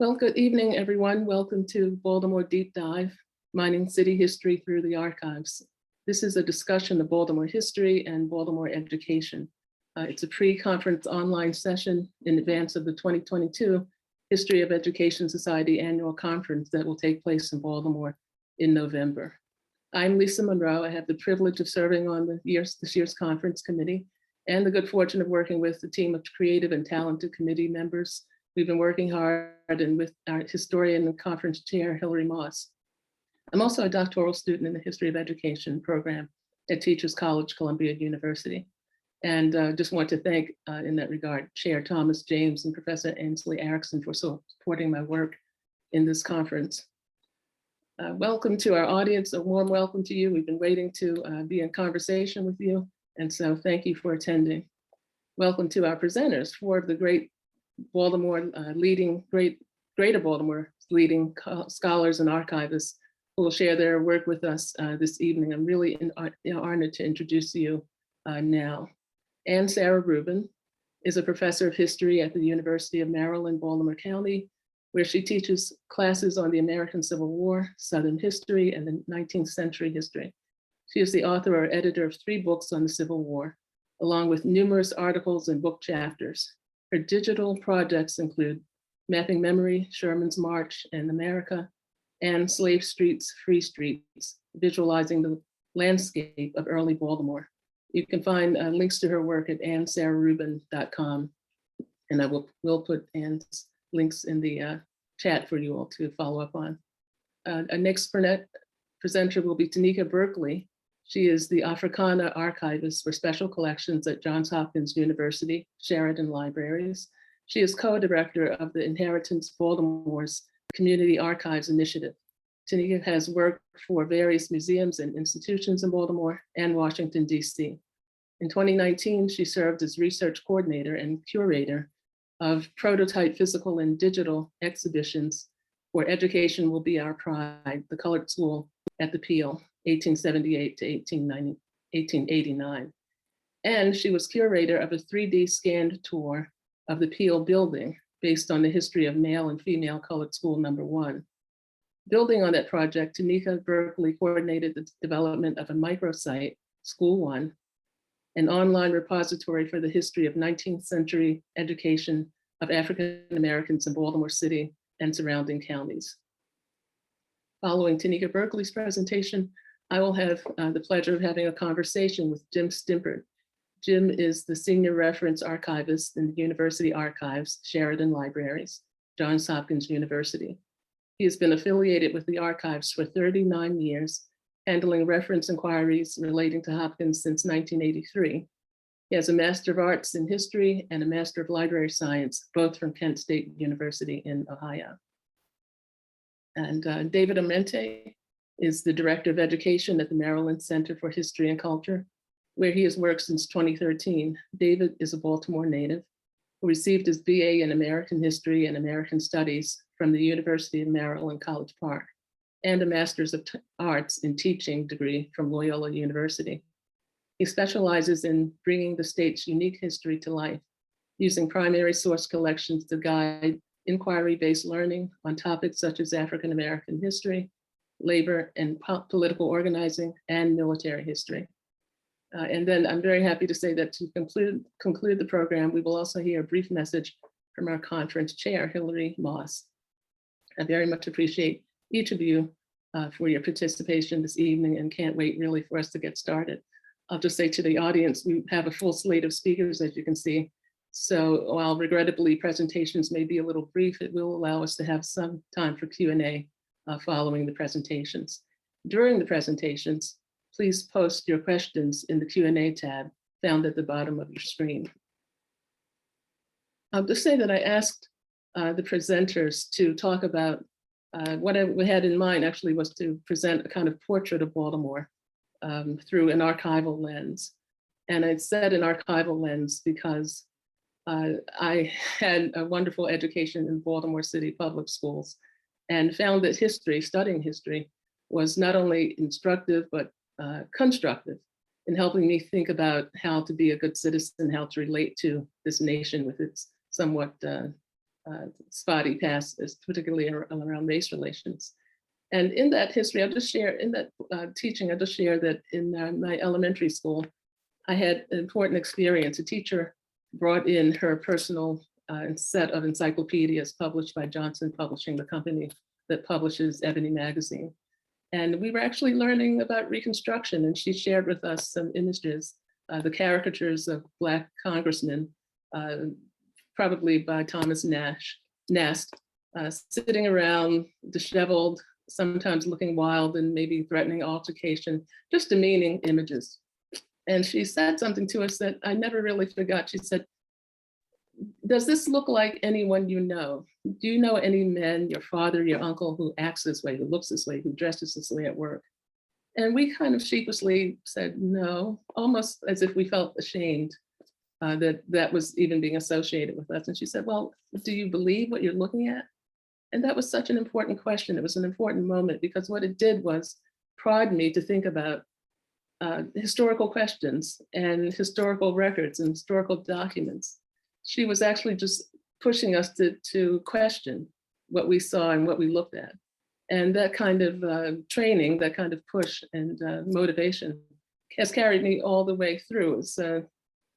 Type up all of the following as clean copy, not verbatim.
Well, good evening, everyone. Welcome to Baltimore Deep Dive, Mining City History Through the Archives. This is a discussion of Baltimore history and Baltimore education. It's a pre-conference online session in advance of the 2022 History of Education Society annual conference that will take place in Baltimore in November. I'm Lisa Monroe. I have the privilege of serving on this year's conference committee and the good fortune of working with a team of creative and talented committee members. We've been working hard and with our historian and conference chair, Hilary Moss. I'm also a doctoral student in the History of Education program at Teachers College, Columbia University. And just want to thank, in that regard, Chair Thomas James and Professor Ainsley Erickson for supporting my work in this conference. Welcome to our audience, a warm welcome to you. We've been waiting to be in conversation with you, and so thank you for attending. Welcome to our presenters, four of the great Baltimore Greater Baltimore leading scholars and archivists who will share their work with us this evening. I'm really honored to introduce you now. Anne Sarah Rubin is a professor of history at the University of Maryland, Baltimore County, where she teaches classes on the American Civil War, Southern history, and the 19th century history. She is the author or editor of 3 books on the Civil War, along with numerous articles and book chapters. Her digital projects include Mapping Memory, Sherman's March and America, and Slave Streets, Free Streets, visualizing the landscape of early Baltimore. You can find links to her work at annesarahrubin.com, and I will put Anne's links in the chat for you all to follow up on. Our next presenter will be Tonika Berkley. She is the Africana Archivist for Special Collections at Johns Hopkins University, Sheridan Libraries. She is co-director of the Inheritance Baltimore's Community Archives Initiative. Tonika has worked for various museums and institutions in Baltimore and Washington, D.C. In 2019, she served as research coordinator and curator of prototype physical and digital exhibitions for Education Will Be Our Pride, the Colored School at the Peel, 1878 to 1889. And she was curator of a 3D scanned tour of the Peel building based on the history of male and female colored school number 1. Building on that project, Tonika Berkley coordinated the development of a microsite, School 1, an online repository for the history of 19th century education of African Americans in Baltimore City and surrounding counties. Following Tonika Berkley's presentation, I will have the pleasure of having a conversation with Jim Stimpert. Jim is the Senior Reference Archivist in the University Archives, Sheridan Libraries, Johns Hopkins University. He has been affiliated with the archives for 39 years, handling reference inquiries relating to Hopkins since 1983. He has a Master of Arts in History and a Master of Library Science, both from Kent State University in Ohio. And David Armenti is the Director of Education at the Maryland Center for History and Culture, where he has worked since 2013. David is a Baltimore native who received his BA in American History and American Studies from the University of Maryland, College Park, and a Master's of Arts in Teaching degree from Loyola University. He specializes in bringing the state's unique history to life, using primary source collections to guide inquiry-based learning on topics such as African American history, labor and political organizing, and military history. And then I'm very happy to say that to conclude the program, we will also hear a brief message from our conference chair, Hilary Moss. I very much appreciate each of you for your participation this evening and can't wait really for us to get started. I'll just say to the audience, we have a full slate of speakers, as you can see. So while regrettably presentations may be a little brief, it will allow us to have some time for Q&A following the presentations. During the presentations, please post your questions in the Q&A tab found at the bottom of your screen. I'll just say that I asked the presenters to talk about what we had in mind actually was to present a kind of portrait of Baltimore through an archival lens. And I said an archival lens because I had a wonderful education in Baltimore City public schools and found that studying history was not only instructive, but constructive in helping me think about how to be a good citizen, how to relate to this nation with its somewhat spotty past, particularly around race relations. And in that history, I'll just share, in that teaching, I'll just share that in my elementary school, I had an important experience. A teacher brought in her personal set of encyclopedias published by Johnson Publishing, the company that publishes Ebony magazine. And we were actually learning about Reconstruction, and she shared with us some images, the caricatures of Black congressmen, probably by Thomas Nast, sitting around disheveled, sometimes looking wild and maybe threatening altercation, just demeaning images. And she said something to us that I never really forgot. She said, "Does this look like anyone you know? Do you know any men, your father, your uncle, who acts this way, who looks this way, who dresses this way at work?" And we kind of sheepishly said no, almost as if we felt ashamed that that was even being associated with us. And she said, "Well, do you believe what you're looking at?" And that was such an important question. It was an important moment because what it did was prod me to think about historical questions and historical records and historical documents. She was actually just pushing us to question what we saw and what we looked at. And that kind of training, that kind of push and motivation has carried me all the way through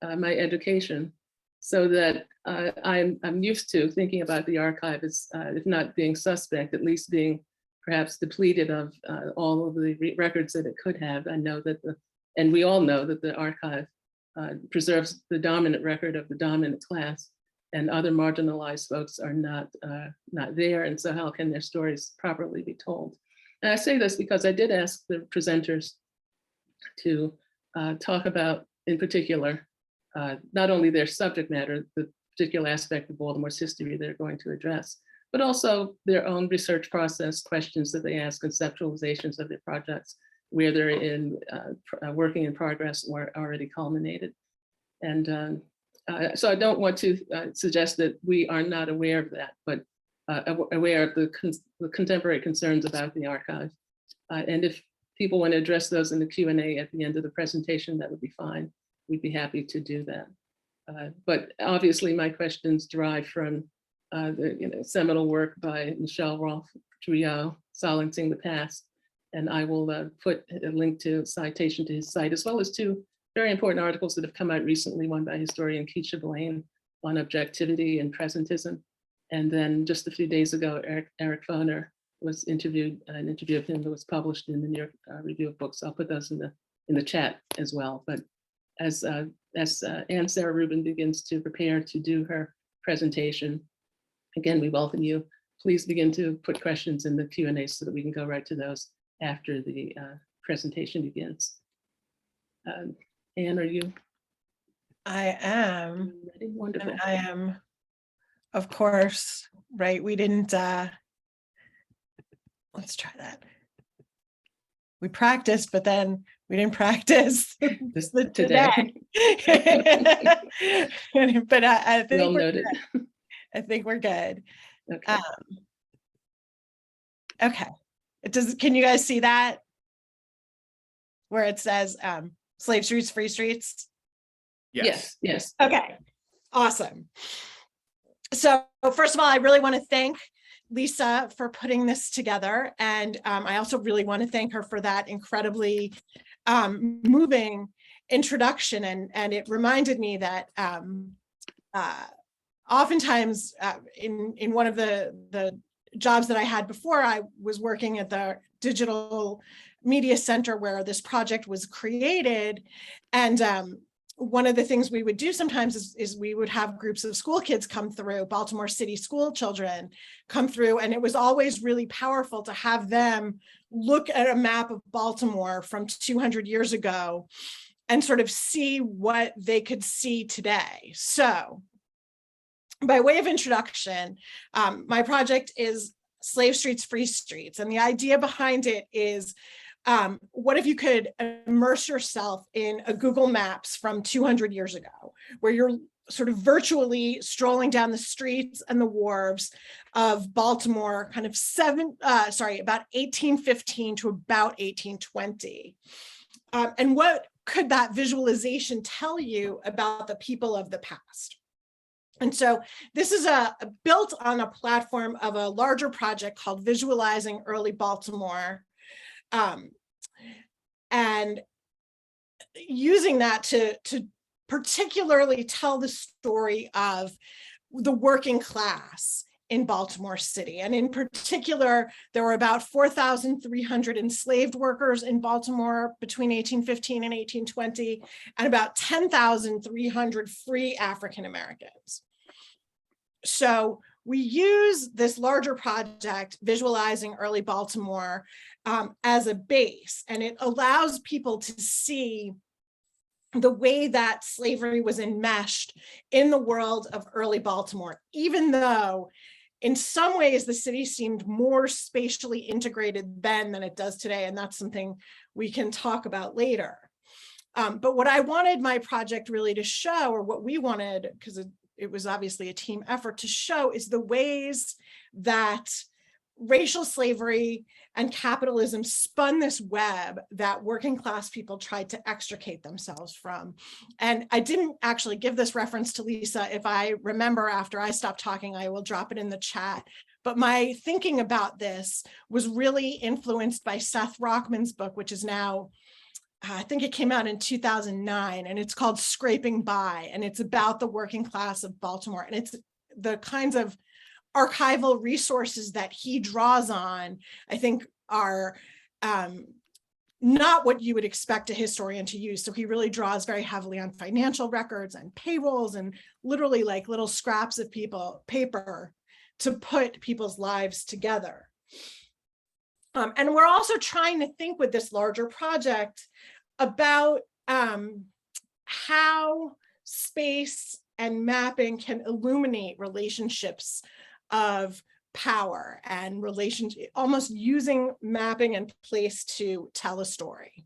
my education, so that I'm used to thinking about the archive as, if not being suspect, at least being perhaps depleted of all of the records that it could have. I know that and we all know that the archive preserves the dominant record of the dominant class, and other marginalized folks are not there. And so how can their stories properly be told? And I say this because I did ask the presenters to talk about, in particular, not only their subject matter, the particular aspect of Baltimore's history they're going to address, but also their own research process, questions that they ask, conceptualizations of their projects, where they're in working in progress or already culminated. And so I don't want to suggest that we are not aware of that, but aware of the contemporary concerns about the archive. And if people want to address those in the Q&A at the end of the presentation, that would be fine. We'd be happy to do that. But obviously my questions derive from the seminal work by Michel Rolfe-Trouillot, Silencing the Past. And I will put a link to a citation to his site, as well as two very important articles that have come out recently, one by historian Keisha Blaine on objectivity and presentism. And then just a few days ago, Eric Foner was interviewed, an interview of him that was published in the New York Review of Books. I'll put those in the chat as well. But as Anne Sarah Rubin begins to prepare to do her presentation, again, we welcome you. Please begin to put questions in the Q&A so that we can go right to those after the presentation begins. Anne, are you? I am. Ready? Wonderful. And I am, of course, right. We didn't, let's try that. We practiced, but then we didn't practice today. But I think well noted. I think we're good. Okay. Okay. Can you guys see that? Where it says slave streets, free streets? Yes. Yes. Okay, awesome. So first of all, I really want to thank Lisa for putting this together. And I also really want to thank her for that incredibly moving introduction. And it reminded me that oftentimes in one of the jobs that I had before, I was working at the Digital Media Center where this project was created. And one of the things we would do sometimes is we would have groups of school kids come through, Baltimore City school children come through. And it was always really powerful to have them look at a map of Baltimore from 200 years ago and sort of see what they could see today. So by way of introduction, my project is Slave Streets, Free Streets. And the idea behind it is, what if you could immerse yourself in a Google Maps from 200 years ago, where you're sort of virtually strolling down the streets and the wharves of Baltimore, kind of about 1815 to about 1820. And what could that visualization tell you about the people of the past? And so this is built on a platform of a larger project called Visualizing Early Baltimore, and using that to particularly tell the story of the working class in Baltimore City. And in particular, there were about 4,300 enslaved workers in Baltimore between 1815 and 1820, and about 10,300 free African Americans. So we use this larger project, Visualizing Early Baltimore, as a base, and it allows people to see the way that slavery was enmeshed in the world of early Baltimore, even though in some ways the city seemed more spatially integrated then than it does today, and that's something we can talk about later. But what I wanted my project really to show, or what we wanted, because it was obviously a team effort to show, is the ways that racial slavery and capitalism spun this web that working class people tried to extricate themselves from. And I didn't actually give this reference to Lisa. If I remember after I stop talking, I will drop it in the chat. But my thinking about this was really influenced by Seth Rockman's book, which is now, I think it came out in 2009, and it's called Scraping By, and it's about the working class of Baltimore. And it's the kinds of archival resources that he draws on, I think, are not what you would expect a historian to use. So he really draws very heavily on financial records and payrolls and literally like little scraps of paper to put people's lives together. And we're also trying to think with this larger project about how space and mapping can illuminate relationships of power and relationship, almost using mapping and place to tell a story.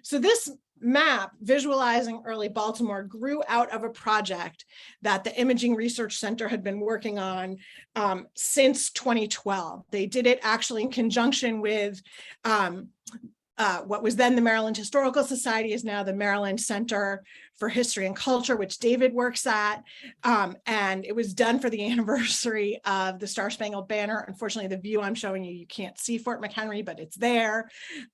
So this map, Visualizing Early Baltimore, grew out of a project that the Imaging Research Center had been working on since 2012. They did it actually in conjunction with what was then the Maryland Historical Society, is now the Maryland Center for History and Culture, which David works at. And it was done for the anniversary of the Star Spangled Banner. Unfortunately, the view I'm showing you, you can't see Fort McHenry, but it's there.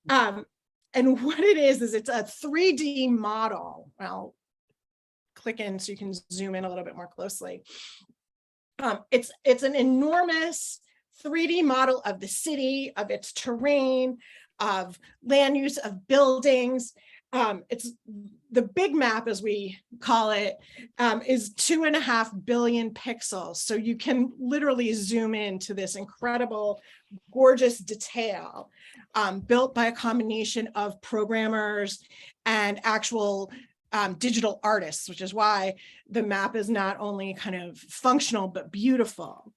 And what it is it's a 3D model. I'll click in so you can zoom in a little bit more closely. It's an enormous 3D model of the city, of its terrain, of land use, of buildings. It's the big map, as we call it, is 2.5 billion pixels. So you can literally zoom into this incredible, gorgeous detail built by a combination of programmers and actual digital artists, which is why the map is not only kind of functional, but beautiful.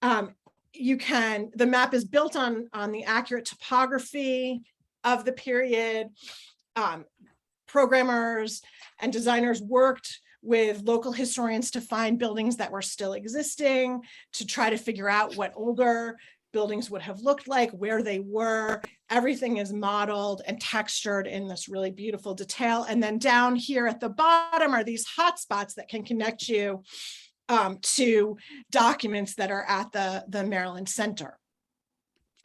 The map is built on the accurate topography of the period. Programmers and designers worked with local historians to find buildings that were still existing, to try to figure out what older buildings would have looked like, where they were. Everything is modeled and textured in this really beautiful detail. And then down here at the bottom are these hotspots that can connect you to documents that are at the Maryland Center.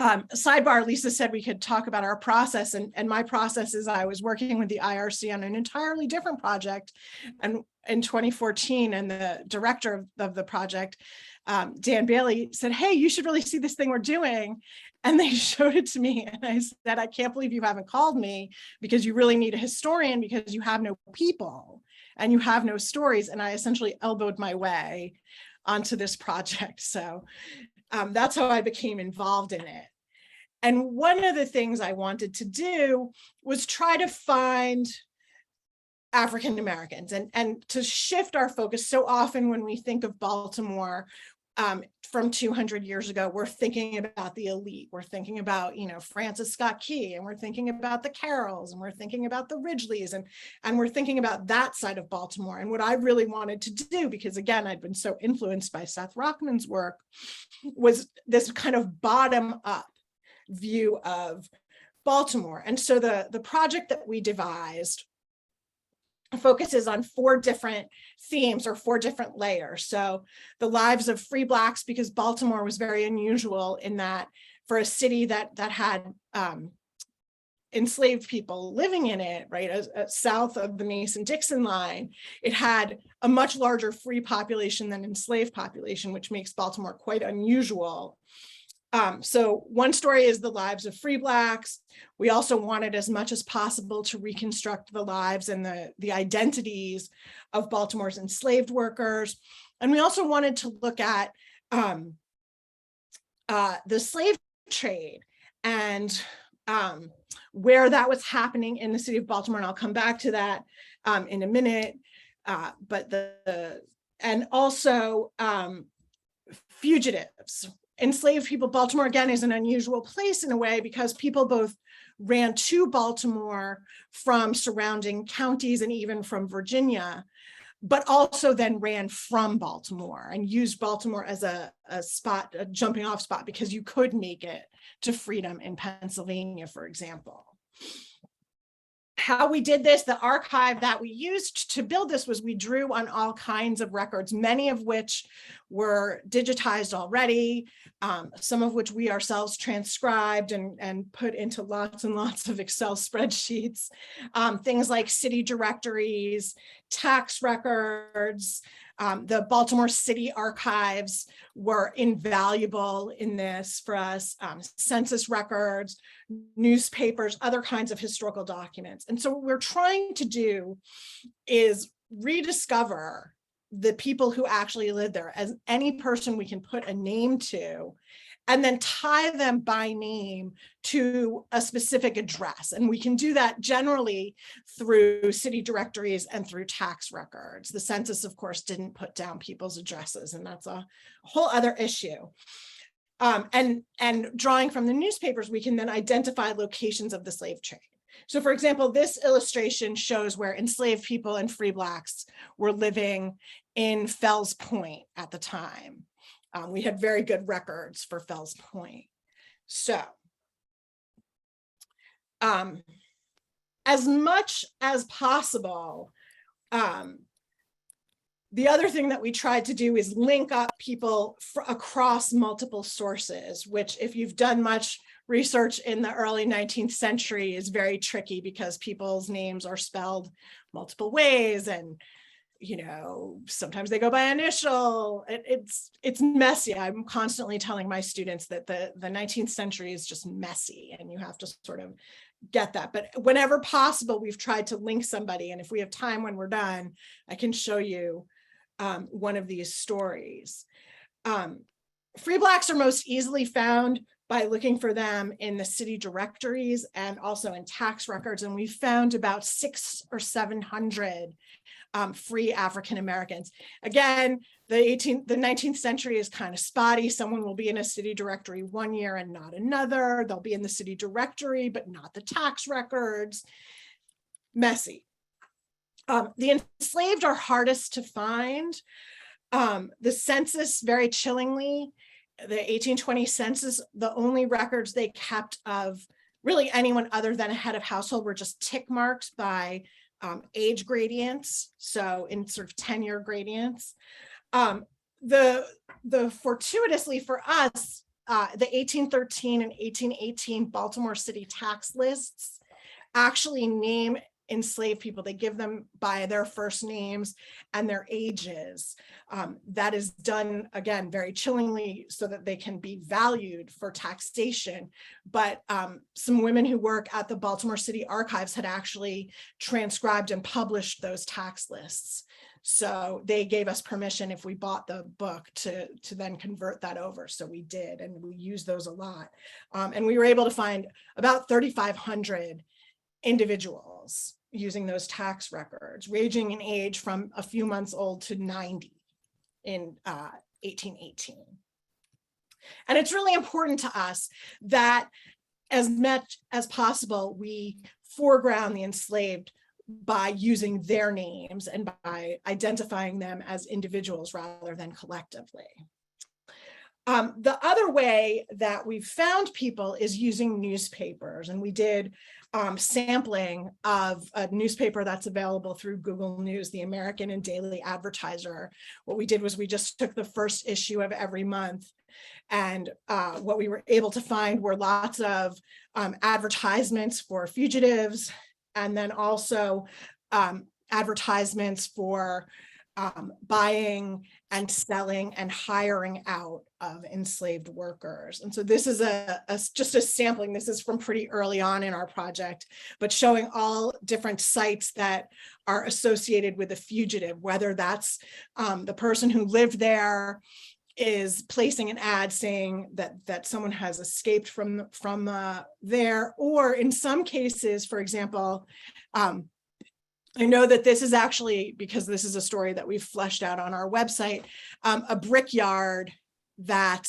Sidebar, Lisa said we could talk about our process, and my process is I was working with the IRC on an entirely different project, and in 2014, and the director of the project, Dan Bailey, said, "Hey, you should really see this thing we're doing." And they showed it to me, and I said, "I can't believe you haven't called me, because you really need a historian, because you have no people and you have no stories." And I essentially elbowed my way onto this project. So that's how I became involved in it. And one of the things I wanted to do was try to find African Americans and to shift our focus. So often when we think of Baltimore from 200 years ago, we're thinking about the elite. We're thinking about, Francis Scott Key, and we're thinking about the Carrolls, and we're thinking about the Ridgeleys, and we're thinking about that side of Baltimore. And what I really wanted to do, because again, I'd been so influenced by Seth Rockman's work, was this kind of bottom up view of Baltimore. And so the project that we devised focuses on 4 different themes or 4 different layers. So the lives of free Blacks, because Baltimore was very unusual in that for a city that had enslaved people living in it, right, south of the Mason-Dixon line, it had a much larger free population than enslaved population, which makes Baltimore quite unusual. So one story is the lives of free Blacks. We also wanted as much as possible to reconstruct the lives and the identities of Baltimore's enslaved workers. And we also wanted to look at the slave trade and where that was happening in the city of Baltimore. And I'll come back to that in a minute. And also fugitives. Enslaved people. Baltimore, again, is an unusual place in a way because people both ran to Baltimore from surrounding counties and even from Virginia, but also then ran from Baltimore and used Baltimore as a jumping off spot, because you could make it to freedom in Pennsylvania, for example. How we did this, the archive that we used to build this, was we drew on all kinds of records, many of which were digitized already, some of which we ourselves transcribed and put into lots and lots of Excel spreadsheets, things like city directories, tax records. The Baltimore City archives were invaluable in this for us, census records, newspapers, other kinds of historical documents. And so what we're trying to do is rediscover the people who actually lived there as any person we can put a name to, and then tie them by name to a specific address. And we can do that generally through city directories and through tax records. The census, of course, didn't put down people's addresses, and that's a whole other issue. And drawing from the newspapers, we can then identify locations of the slave trade. So for example, this illustration shows where enslaved people and free Blacks were living in Fells Point at the time. We had very good records for Fells Point. So as much as possible, the other thing that we tried to do is link up people across multiple sources, which, if you've done much research in the early 19th century, is very tricky because people's names are spelled multiple ways, and sometimes they go by initial. It's messy. I'm constantly telling my students that the 19th century is just messy, and you have to sort of get that. But whenever possible, we've tried to link somebody, and if we have time when we're done, I can show you one of these stories. Free Blacks are most easily found by looking for them in the city directories and also in tax records. And we found about 600 or 700 free African Americans. Again, the 19th century is kind of spotty. Someone will be in a city directory one year and not another. They'll be in the city directory, but not the tax records. Messy. The enslaved are hardest to find. The census, very chillingly, the 1820 census, the only records they kept of really anyone other than a head of household were just tick marks by age gradients, so in sort of tenure gradients. The fortuitously for us, the 1813 and 1818 Baltimore City tax lists actually name enslaved people. They give them by their first names and their ages. That is done, again, very chillingly so that they can be valued for taxation. But some women who work at the Baltimore City Archives had actually transcribed and published those tax lists. So they gave us permission, if we bought the book, to then convert that over. So we did, and we used those a lot. And we were able to find about 3,500 individuals using those tax records, ranging in age from a few months old to 90 in 1818. And it's really important to us that as much as possible, we foreground the enslaved by using their names and by identifying them as individuals rather than collectively. The other way that we've found people is using newspapers, and we did sampling of a newspaper that's available through Google News, the American and Daily Advertiser. What we did was we just took the first issue of every month, and what we were able to find were lots of advertisements for fugitives, and then also advertisements for buying and selling and hiring out of enslaved workers. And so this is just a sampling. This is from pretty early on in our project, but showing all different sites that are associated with a fugitive, whether that's the person who lived there is placing an ad saying that someone has escaped from there, or in some cases, for example, I know that this is actually, because this is a story that we've fleshed out on our website, a brickyard that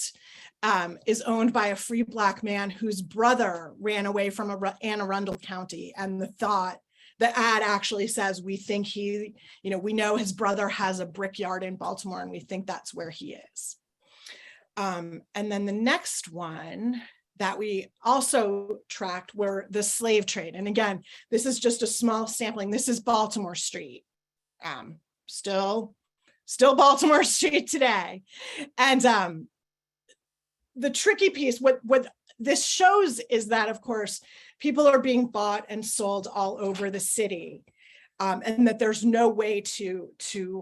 is owned by a free Black man whose brother ran away from Anne Arundel County. And the ad actually says, we think we know his brother has a brickyard in Baltimore, and we think that's where he is. And then the next one that we also tracked were the slave trade. And again, this is just a small sampling. This is Baltimore Street, still Baltimore Street today. And the tricky piece, what this shows is that, of course, people are being bought and sold all over the city. And that there's no way to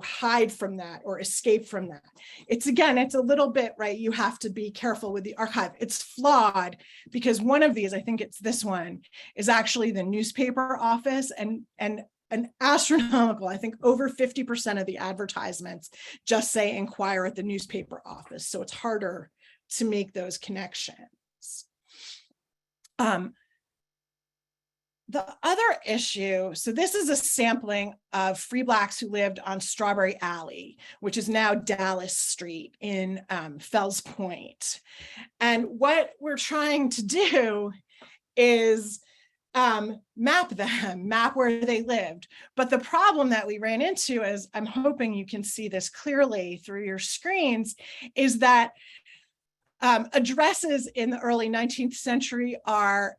hide from that or escape from that. It's a little bit, right? You have to be careful with the archive. It's flawed because one of these, I think it's this one, is actually the newspaper office, and an astronomical, I think over 50% of the advertisements just say inquire at the newspaper office. So it's harder to make those connections. The other issue, so this is a sampling of free Blacks who lived on Strawberry Alley, which is now Dallas Street in Fells Point. And what we're trying to do is map where they lived. But the problem that we ran into, as I'm hoping you can see this clearly through your screens, is that addresses in the early 19th century are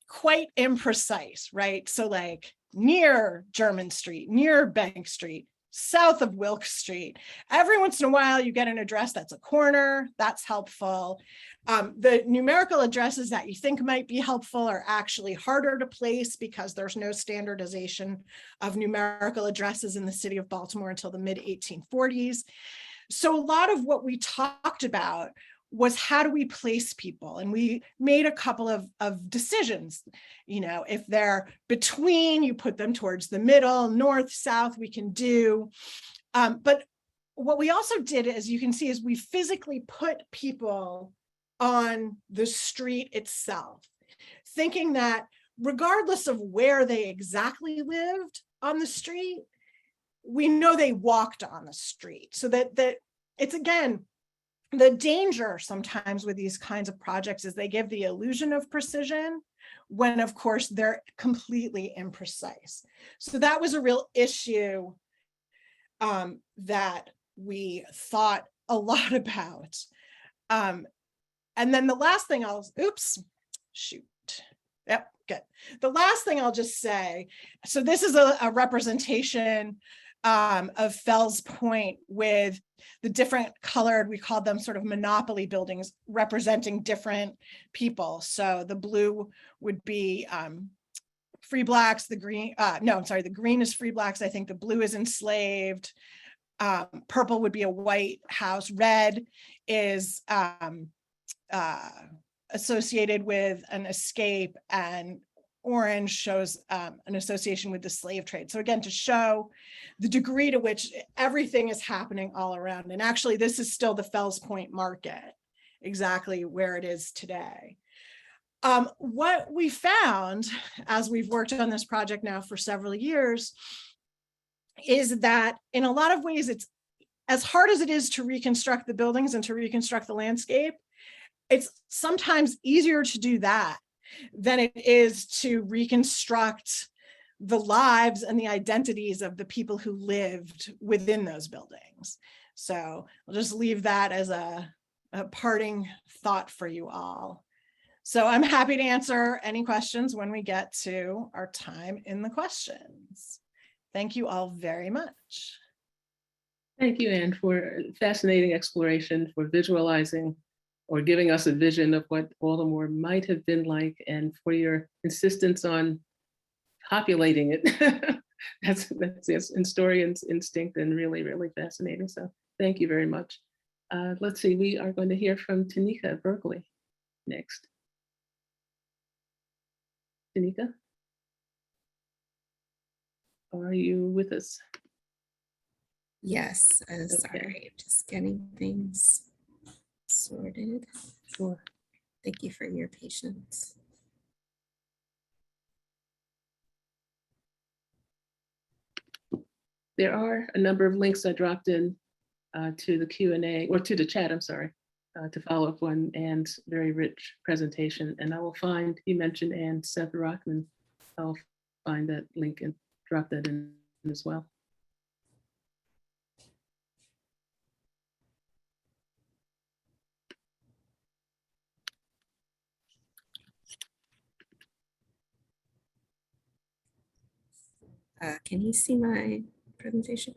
quite imprecise, right? So like near German Street, near Bank Street, south of Wilk Street. Every once in a while you get an address that's a corner, that's helpful. The numerical addresses that you think might be helpful are actually harder to place because there's no standardization of numerical addresses in the city of Baltimore until the mid 1840s. So a lot of what we talked about was how do we place people? And we made a couple of decisions. If they're between, you put them towards the middle, north, south, we can do. But what we also did, as you can see, is we physically put people on the street itself, thinking that regardless of where they exactly lived on the street, we know they walked on the street. So that it's, again, the danger sometimes with these kinds of projects is they give the illusion of precision when, of course, they're completely imprecise. So that was a real issue that we thought a lot about. And then the last thing The last thing I'll just say, so this is a representation of Fells Point with the different colored, we called them sort of monopoly buildings representing different people. So the blue would be free Blacks, the green, the green is free Blacks. I think the blue is enslaved. Purple would be a white house. Red is associated with an escape, and orange shows an association with the slave trade. So again, to show the degree to which everything is happening all around. And actually, this is still the Fells Point market, exactly where it is today. What we found as we've worked on this project now for several years is that in a lot of ways, it's as hard as it is to reconstruct the buildings and to reconstruct the landscape, it's sometimes easier to do that than it is to reconstruct the lives and the identities of the people who lived within those buildings. So I'll just leave that as a parting thought for you all. So I'm happy to answer any questions when we get to our time in the questions. Thank you all very much. Thank you, Anne, for fascinating exploration, for visualizing or giving us a vision of what Baltimore might have been like, and for your insistence on populating it. that's historian's instinct and really, really fascinating. So thank you very much. Let's see, we are going to hear from Tonika Berkley next. Tonika, are you with us? Yes, sorry, just getting things sorted. Sure. Thank you for your patience. There are a number of links I dropped in to the Q&A, or to the chat, I'm sorry, to follow up on Anne's very rich presentation. And I will find, you mentioned Anne Sarah Rubin, I'll find that link and drop that in as well. Can you see my presentation?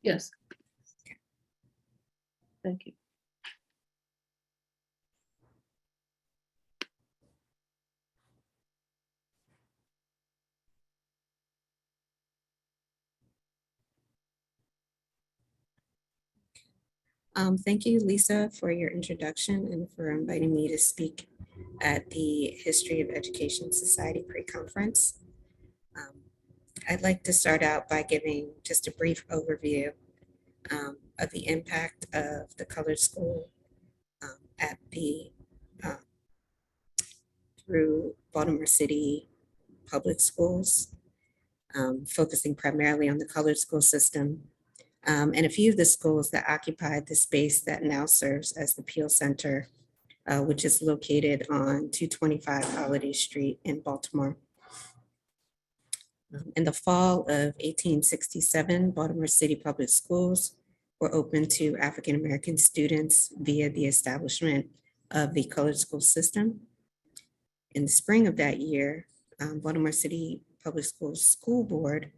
Yes. Thank you. Thank you, Lisa, for your introduction and for inviting me to speak at the History of Education Society pre-conference. I'd like to start out by giving just a brief overview of the impact of the colored school at the through Baltimore City public schools, focusing primarily on the colored school system, and a few of the schools that occupied the space that now serves as the Peel Center, which is located on 225 Holiday Street in Baltimore. In the fall of 1867, Baltimore City Public Schools were open to African American students via the establishment of the colored school system. In the spring of that year, Baltimore City Public Schools School Board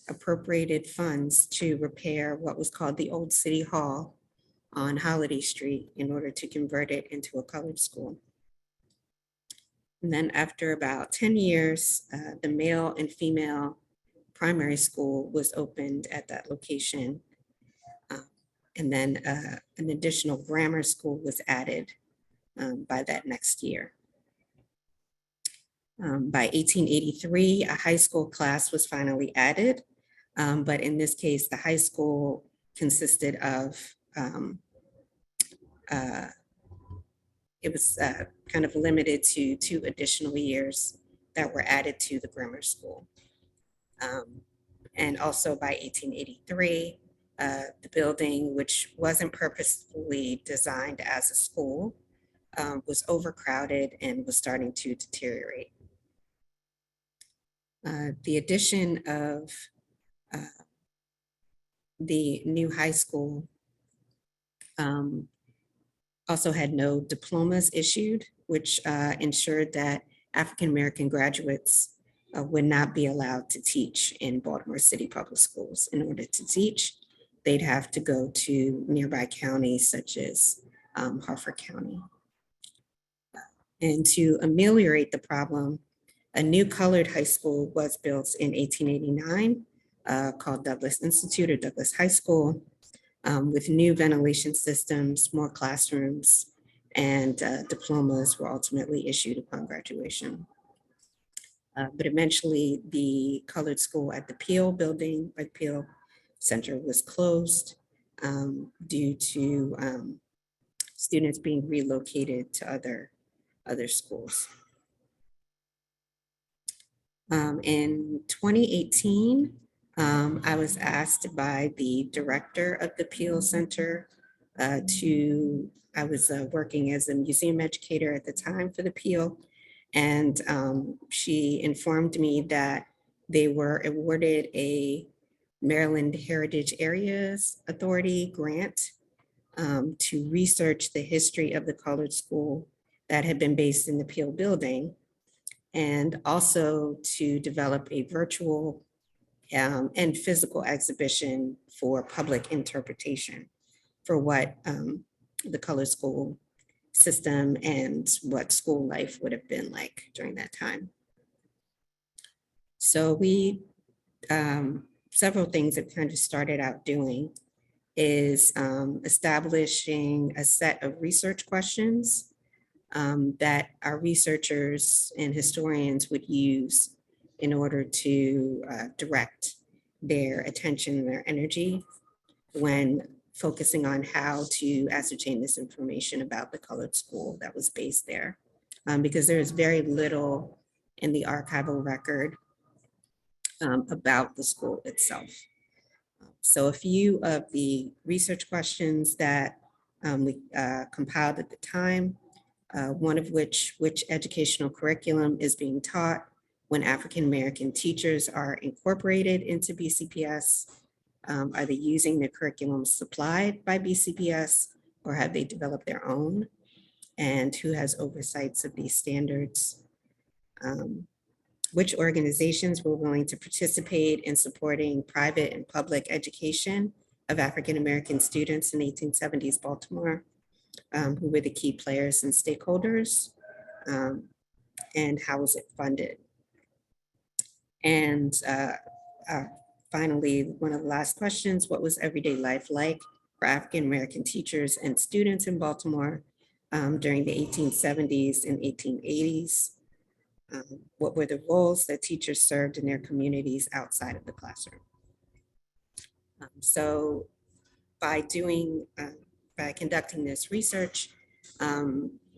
appropriated funds to repair what was called the Old City Hall on Holiday Street in order to convert it into a colored school. And then after about 10 years, the male and female primary school was opened at that location. And then an additional grammar school was added by that next year. By 1883, a high school class was finally added. But in this case, the high school consisted of, it was kind of limited to 2 additional years that were added to the grammar school. And also by 1883, the building, which wasn't purposefully designed as a school, was overcrowded and was starting to deteriorate. The addition of the new high school also had no diplomas issued, which ensured that African American graduates would not be allowed to teach in Baltimore City Public Schools. In order to teach, they'd have to go to nearby counties such as Harford County. And to ameliorate the problem, a new colored high school was built in 1889 called Douglas Institute or Douglas High School, with new ventilation systems, more classrooms, and diplomas were ultimately issued upon graduation. But eventually the colored school at the Peel building, or Peel Center, was closed due to students being relocated to other schools. In 2018, I was asked by the director of the Peel Center I was working as a museum educator at the time for the Peel, and she informed me that they were awarded a Maryland Heritage Areas Authority grant to research the history of the colored school that had been based in the Peel building, and also to develop a virtual and physical exhibition for public interpretation for what the colored school system and what school life would have been like during that time. So we, several things that kind of started out doing is establishing a set of research questions that our researchers and historians would use in order to direct their attention and their energy when focusing on how to ascertain this information about the colored school that was based there. Because there is very little in the archival record about the school itself. So a few of the research questions that we compiled at the time, one of which educational curriculum is being taught when African-American teachers are incorporated into BCPS? Are they using the curriculum supplied by BCPS, or have they developed their own? And who has oversights of these standards? Which organizations were willing to participate in supporting private and public education of African-American students in 1870s Baltimore? Who were the key players and stakeholders? And how was it funded? And finally, one of the last questions, what was everyday life like for African-American teachers and students in Baltimore during the 1870s and 1880s? What were the roles that teachers served in their communities outside of the classroom? So by conducting this research,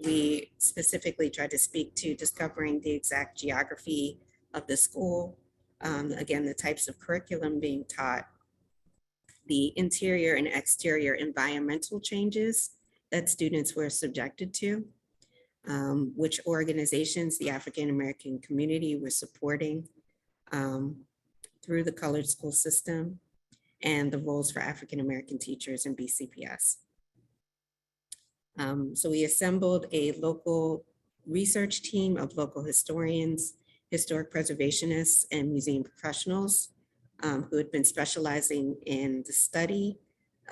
we specifically tried to speak to discovering the exact geography of the school, again, the types of curriculum being taught, the interior and exterior environmental changes that students were subjected to, which organizations the African-American community was supporting through the colored school system, and the roles for African-American teachers in BCPS. So we assembled a local research team of local historians, historic preservationists, and museum professionals who had been specializing in the study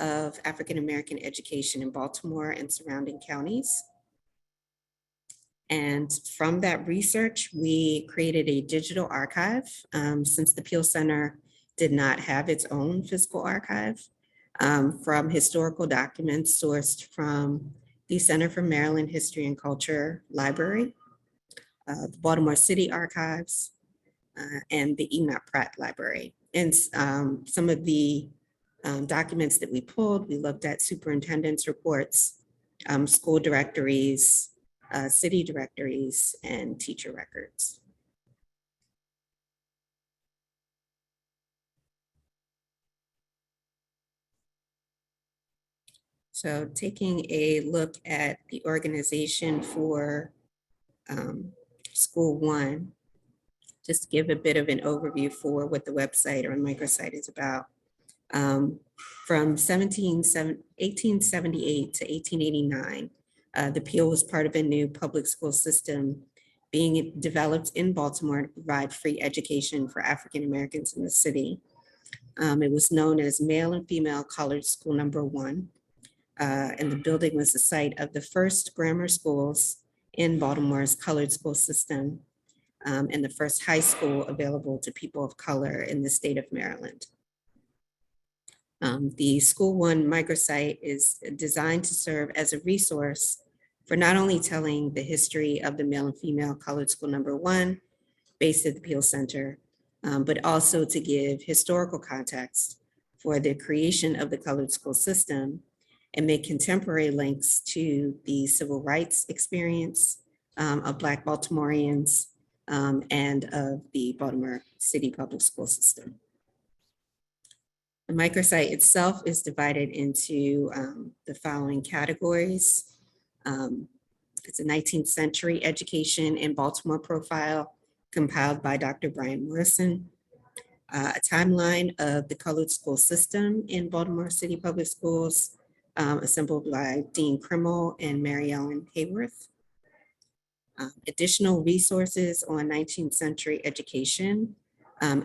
of African-American education in Baltimore and surrounding counties. And from that research, we created a digital archive since the Peel Center did not have its own physical archive, from historical documents sourced from the Center for Maryland History and Culture Library, the Baltimore City Archives, and the E.Map Pratt Library. And some of the documents that we pulled, we looked at superintendent's reports, school directories, city directories, and teacher records. So taking a look at the organization for School 1, just to give a bit of an overview for what the website or microsite is about. From 1878 to 1889, the Peel was part of a new public school system being developed in Baltimore to provide free education for African Americans in the city. It was known as Male and Female Colored School Number 1. And the building was the site of the first grammar schools in Baltimore's colored school system, and the first high school available to people of color in the state of Maryland. The School 1 microsite is designed to serve as a resource for not only telling the history of the Male and Female Colored School Number 1 based at the Peel Center, but also to give historical context for the creation of the colored school system and make contemporary links to the civil rights experience of Black Baltimoreans and of the Baltimore City public school system. The microsite itself is divided into the following categories. It's a 19th century education in Baltimore profile compiled by Dr. Brian Morrison, a timeline of the colored school system in Baltimore City public schools, assembled by Dean Krimmel and Mary Ellen Hayworth. Additional resources on 19th century education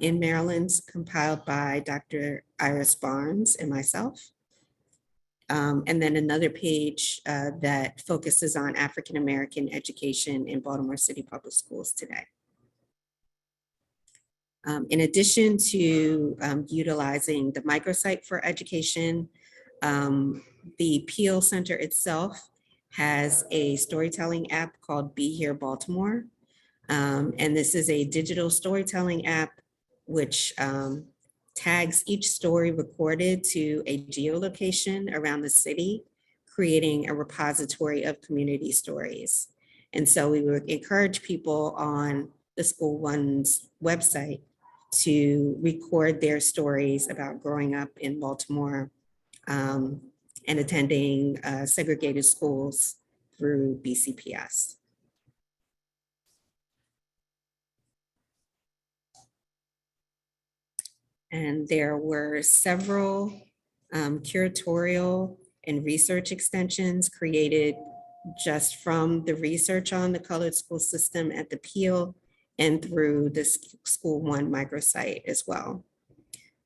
in Maryland, compiled by Dr. Iris Barnes and myself. And then another page that focuses on African-American education in Baltimore City Public Schools today. In addition to utilizing the microsite for education, the Peel Center itself has a storytelling app called Be Here Baltimore. And this is a digital storytelling app which tags each story recorded to a geolocation around the city, creating a repository of community stories. And so we would encourage people on the School One's website to record their stories about growing up in Baltimore and attending segregated schools through BCPS. And there were several curatorial and research extensions created just from the research on the colored school system at the Peel and through the School One microsite as well.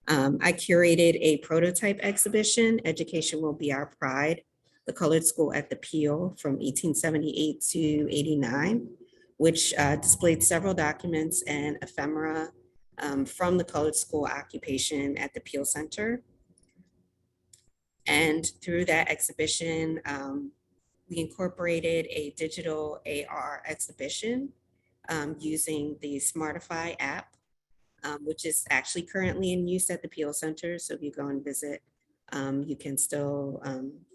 I curated a prototype exhibition, Education Will Be Our Pride, the colored school at the Peel from 1878 to 89, which displayed several documents and ephemera from the colored school occupation at the Peel Center. And through that exhibition, we incorporated a digital AR exhibition using the Smartify app, which is actually currently in use at the Peel Center. So if you go and visit, you can still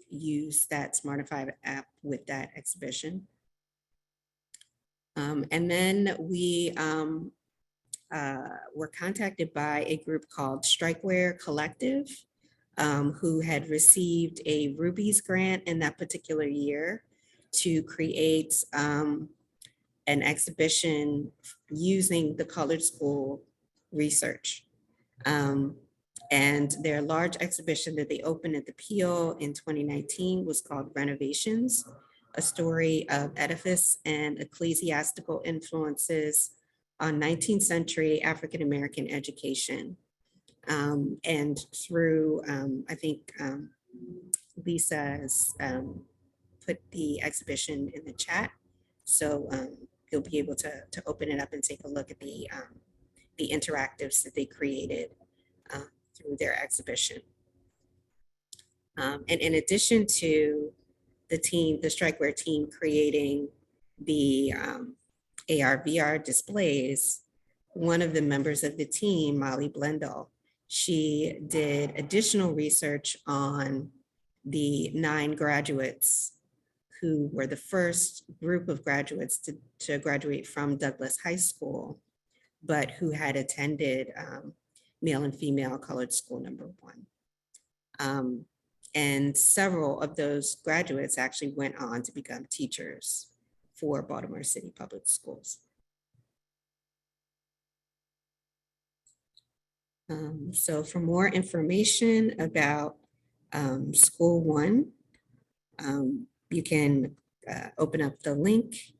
use that Smartify app with that exhibition. And then we were contacted by a group called Strikeware Collective, who had received a Ruby's grant in that particular year to create an exhibition using the colored school research. And their large exhibition that they opened at the Peel in 2019 was called Renovations, a story of edifice and ecclesiastical influences on 19th century African-American education. And through, I think Lisa has put the exhibition in the chat. So you'll be able to open it up and take a look at the interactives that they created through their exhibition. And in addition to the team, the Strikeware team creating the AR/VR displays, one of the members of the team, Molly Blendell, she did additional research on the 9 graduates who were the first group of graduates to graduate from Douglas High School, but who had attended male and female colored school number 1. And several of those graduates actually went on to become teachers for Baltimore City Public Schools. So for more information about School One, you can open up the link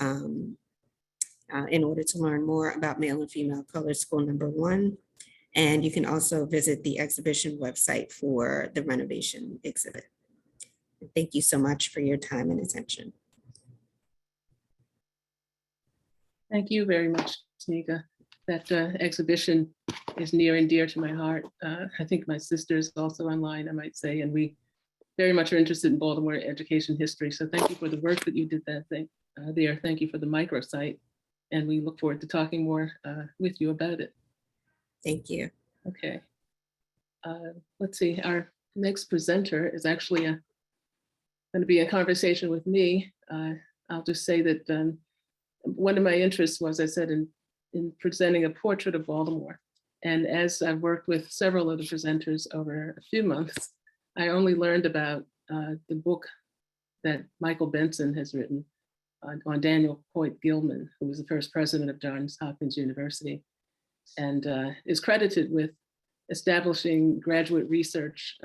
in order to learn more about male and female colored school number 1. And you can also visit the exhibition website for the renovation exhibit. Thank you so much for your time and attention. Thank you very much, Tonika. That exhibition is near and dear to my heart. I think my sister is also online, I might say, and we very much are interested in Baltimore education history. So thank you for the work that you did that thing there. Thank you for the microsite. And we look forward to talking more with you about it. Thank you. Okay. Let's see, our next presenter is actually going to be a conversation with me. I'll just say that one of my interests was, I said, in presenting a portrait of Baltimore. And as I've worked with several of the presenters over a few months, I only learned about the book that Michael Benson has written on Daniel Coit Gilman, who was the first president of Johns Hopkins University, and is credited with establishing graduate research,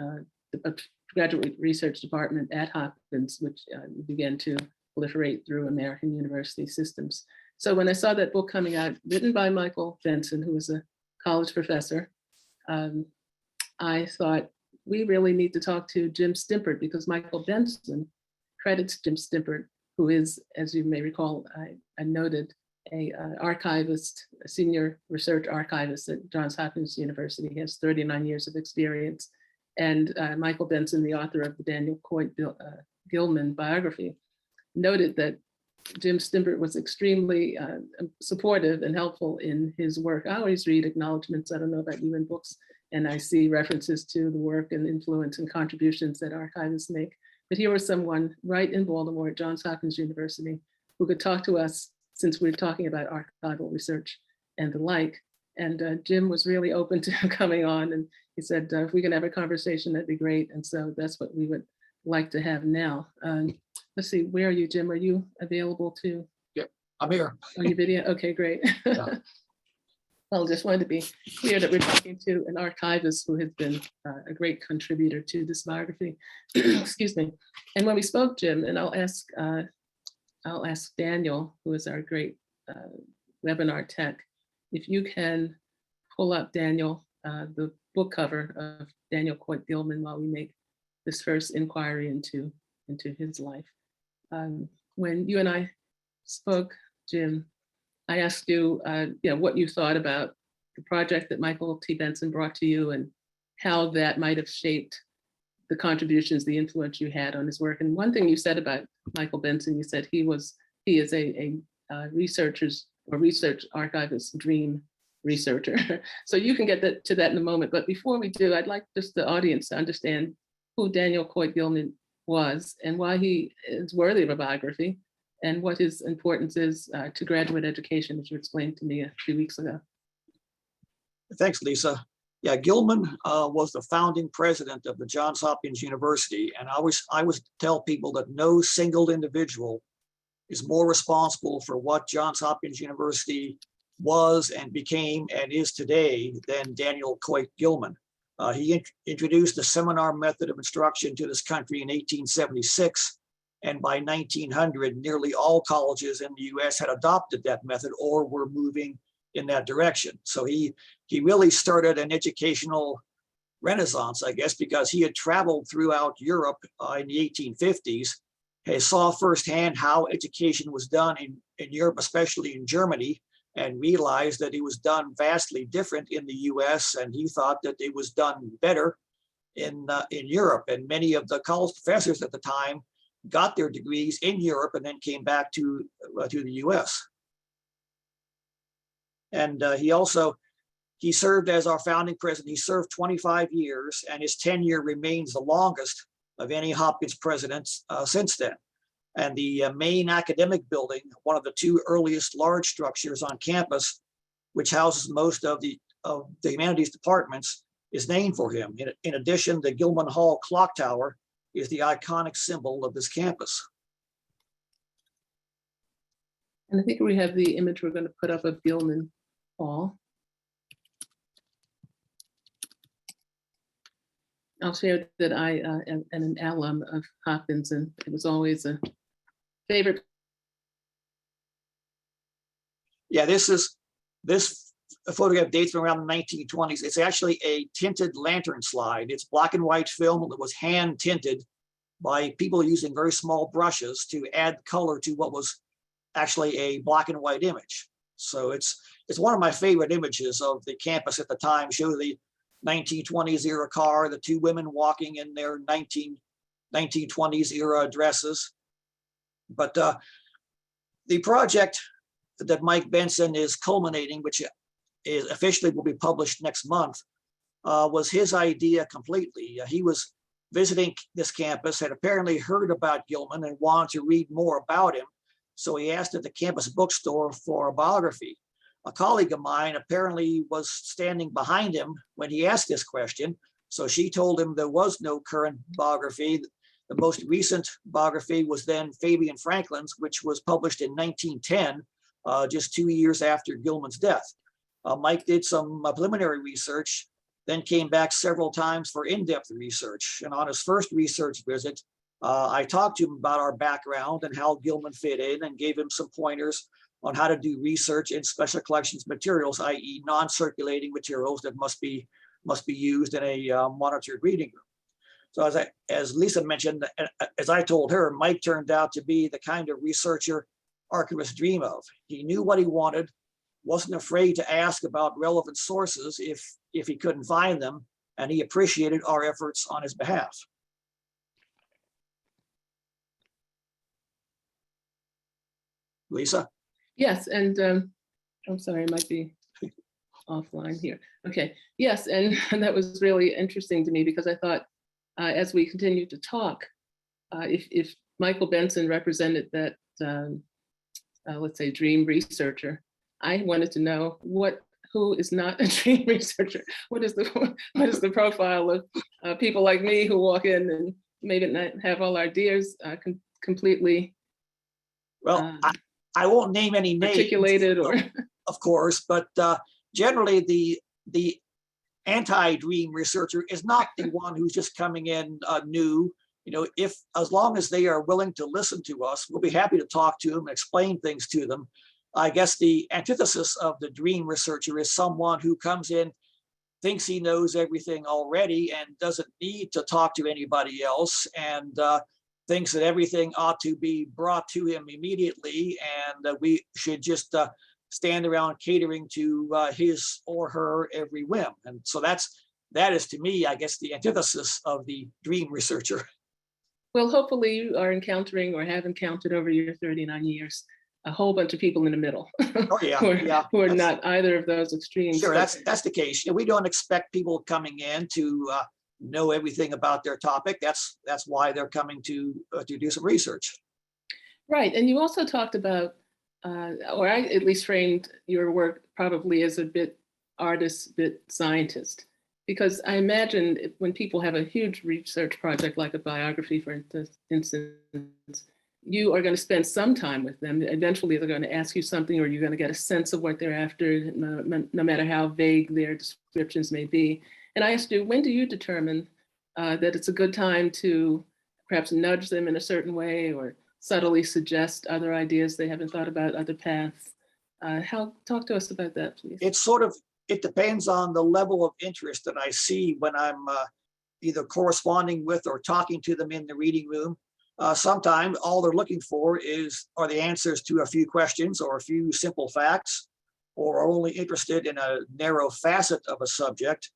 graduate research department at Hopkins, which began to proliferate through American university systems. So when I saw that book coming out, written by Michael Benson, who was a college professor, I thought we really need to talk to Jim Stimpert, because Michael Benson credits Jim Stimpert, who is, as you may recall, I noted, a archivist, a senior research archivist at Johns Hopkins University. He has 39 years of experience. And Michael Benson, the author of the Daniel Coit Gilman biography, noted that Jim Stimpert was extremely supportive and helpful in his work. I always read acknowledgments, I don't know about you, in books, and I see references to the work and influence and contributions that archivists make. But here was someone right in Baltimore at Johns Hopkins University who could talk to us, since we're talking about archival research and the like. And Jim was really open to coming on, and he said, if we can have a conversation, that'd be great. And so that's what we would like to have now. Let's see, where are you, Jim? Are you available to? Yep, I'm here. On your video? Okay, great. Yeah. Well, just wanted to be clear that we're talking to an archivist who has been a great contributor to this biography. Excuse me. And when we spoke, Jim, and I'll ask Daniel, who is our great webinar tech, if you can pull up, Daniel, the book cover of Daniel Coit Gilman while we make this first inquiry into his life. When you and I spoke, Jim, I asked you, what you thought about the project that Michael T. Benson brought to you and how that might have shaped the contributions, the influence you had on his work. And one thing you said about Michael Benson, you said he is a research archivist dream researcher. So you can get to that in a moment. But before we do, I'd like just the audience to understand who Daniel Coit Gilman was and why he is worthy of a biography and what his importance is to graduate education, as you explained to me a few weeks ago. Thanks, Lisa. Yeah, Gilman was the founding president of the Johns Hopkins University. And I always tell people that no single individual is more responsible for what Johns Hopkins University was and became and is today than Daniel Coit Gilman. He introduced the seminar method of instruction to this country in 1876. And by 1900, nearly all colleges in the US had adopted that method or were moving in that direction. So he really started an educational renaissance, I guess, because he had traveled throughout Europe in the 1850s. He saw firsthand how education was done in Europe, especially in Germany, and realized that it was done vastly different in the US, and he thought that it was done better in Europe. And many of the college professors at the time got their degrees in Europe and then came back to the US. And he served as our founding president. He served 25 years, and his tenure remains the longest of any Hopkins presidents since then. And the main academic building, one of the two earliest large structures on campus, which houses most of the humanities departments, is named for him. In addition, the Gilman Hall clock tower is the iconic symbol of this campus. And I think we have the image we're going to put up of Gilman Hall. I'll share that I am an alum of Hopkins, and it was always a favorite. Yeah, this photograph dates from around the 1920s. It's actually a tinted lantern slide. It's black and white film that was hand tinted by people using very small brushes to add color to what was actually a black and white image. So it's one of my favorite images of the campus at the time. Show the 1920s era car, the two women walking in their 1920s era dresses. But the project that Mike Benson is culminating, which is officially will be published next month, was his idea completely. He was visiting this campus, had apparently heard about Gilman and wanted to read more about him. So he asked at the campus bookstore for a biography. A colleague of mine apparently was standing behind him when he asked this question. So she told him there was no current biography. The most recent biography was then Fabian Franklin's, which was published in 1910, just 2 years after Gilman's death. Mike did some preliminary research then came back several times for in-depth research. And on his first research visit, I talked to him about our background and how Gilman fit in, and gave him some pointers on how to do research in special collections materials, i.e. non-circulating materials that must be used in a monitored reading room. So as Lisa mentioned, as I told her, Mike turned out to be the kind of researcher archivists dream of. He knew what he wanted, wasn't afraid to ask about relevant sources if he couldn't find them, and he appreciated our efforts on his behalf. Lisa? Yes, and I'm sorry, I might be offline here. Okay, yes, and that was really interesting to me, because I thought as we continued to talk, if Michael Benson represented that, let's say, dream researcher, I wanted to know who is not a dream researcher. What is the profile of people like me who walk in and maybe not have all our ideas completely Well, I won't name any names, articulated, or of course, but generally the anti-dream researcher is not the one who's just coming in new. You know, as long as they are willing to listen to us, we'll be happy to talk to them and explain things to them. I guess the antithesis of the dream researcher is someone who comes in, thinks he knows everything already and doesn't need to talk to anybody else, and thinks that everything ought to be brought to him immediately, and that we should just stand around catering to his or her every whim. And so that is, to me, I guess, the antithesis of the dream researcher. well, hopefully you are encountering, or have encountered over your 39 years, a whole bunch of people in the middle. Oh yeah, who are not either of those extremes. Sure, that's the case. You know, we don't expect people coming in to know everything about their topic. That's why they're coming to do some research. Right, and you also talked about, or I at least framed your work probably as a bit artist, bit scientist, because I imagine when people have a huge research project like a biography, for instance, you are going to spend some time with them. Eventually they're going to ask you something, or you're going to get a sense of what they're after, no matter how vague their descriptions may be. And I asked you, when do you determine that it's a good time to perhaps nudge them in a certain way, or subtly suggest other ideas they haven't thought about, other paths? Talk to us about that, please. It depends on the level of interest that I see when I'm either corresponding with or talking to them in the reading room. Sometimes all they're looking for are the answers to a few questions or a few simple facts, or are only interested in a narrow facet of a subject.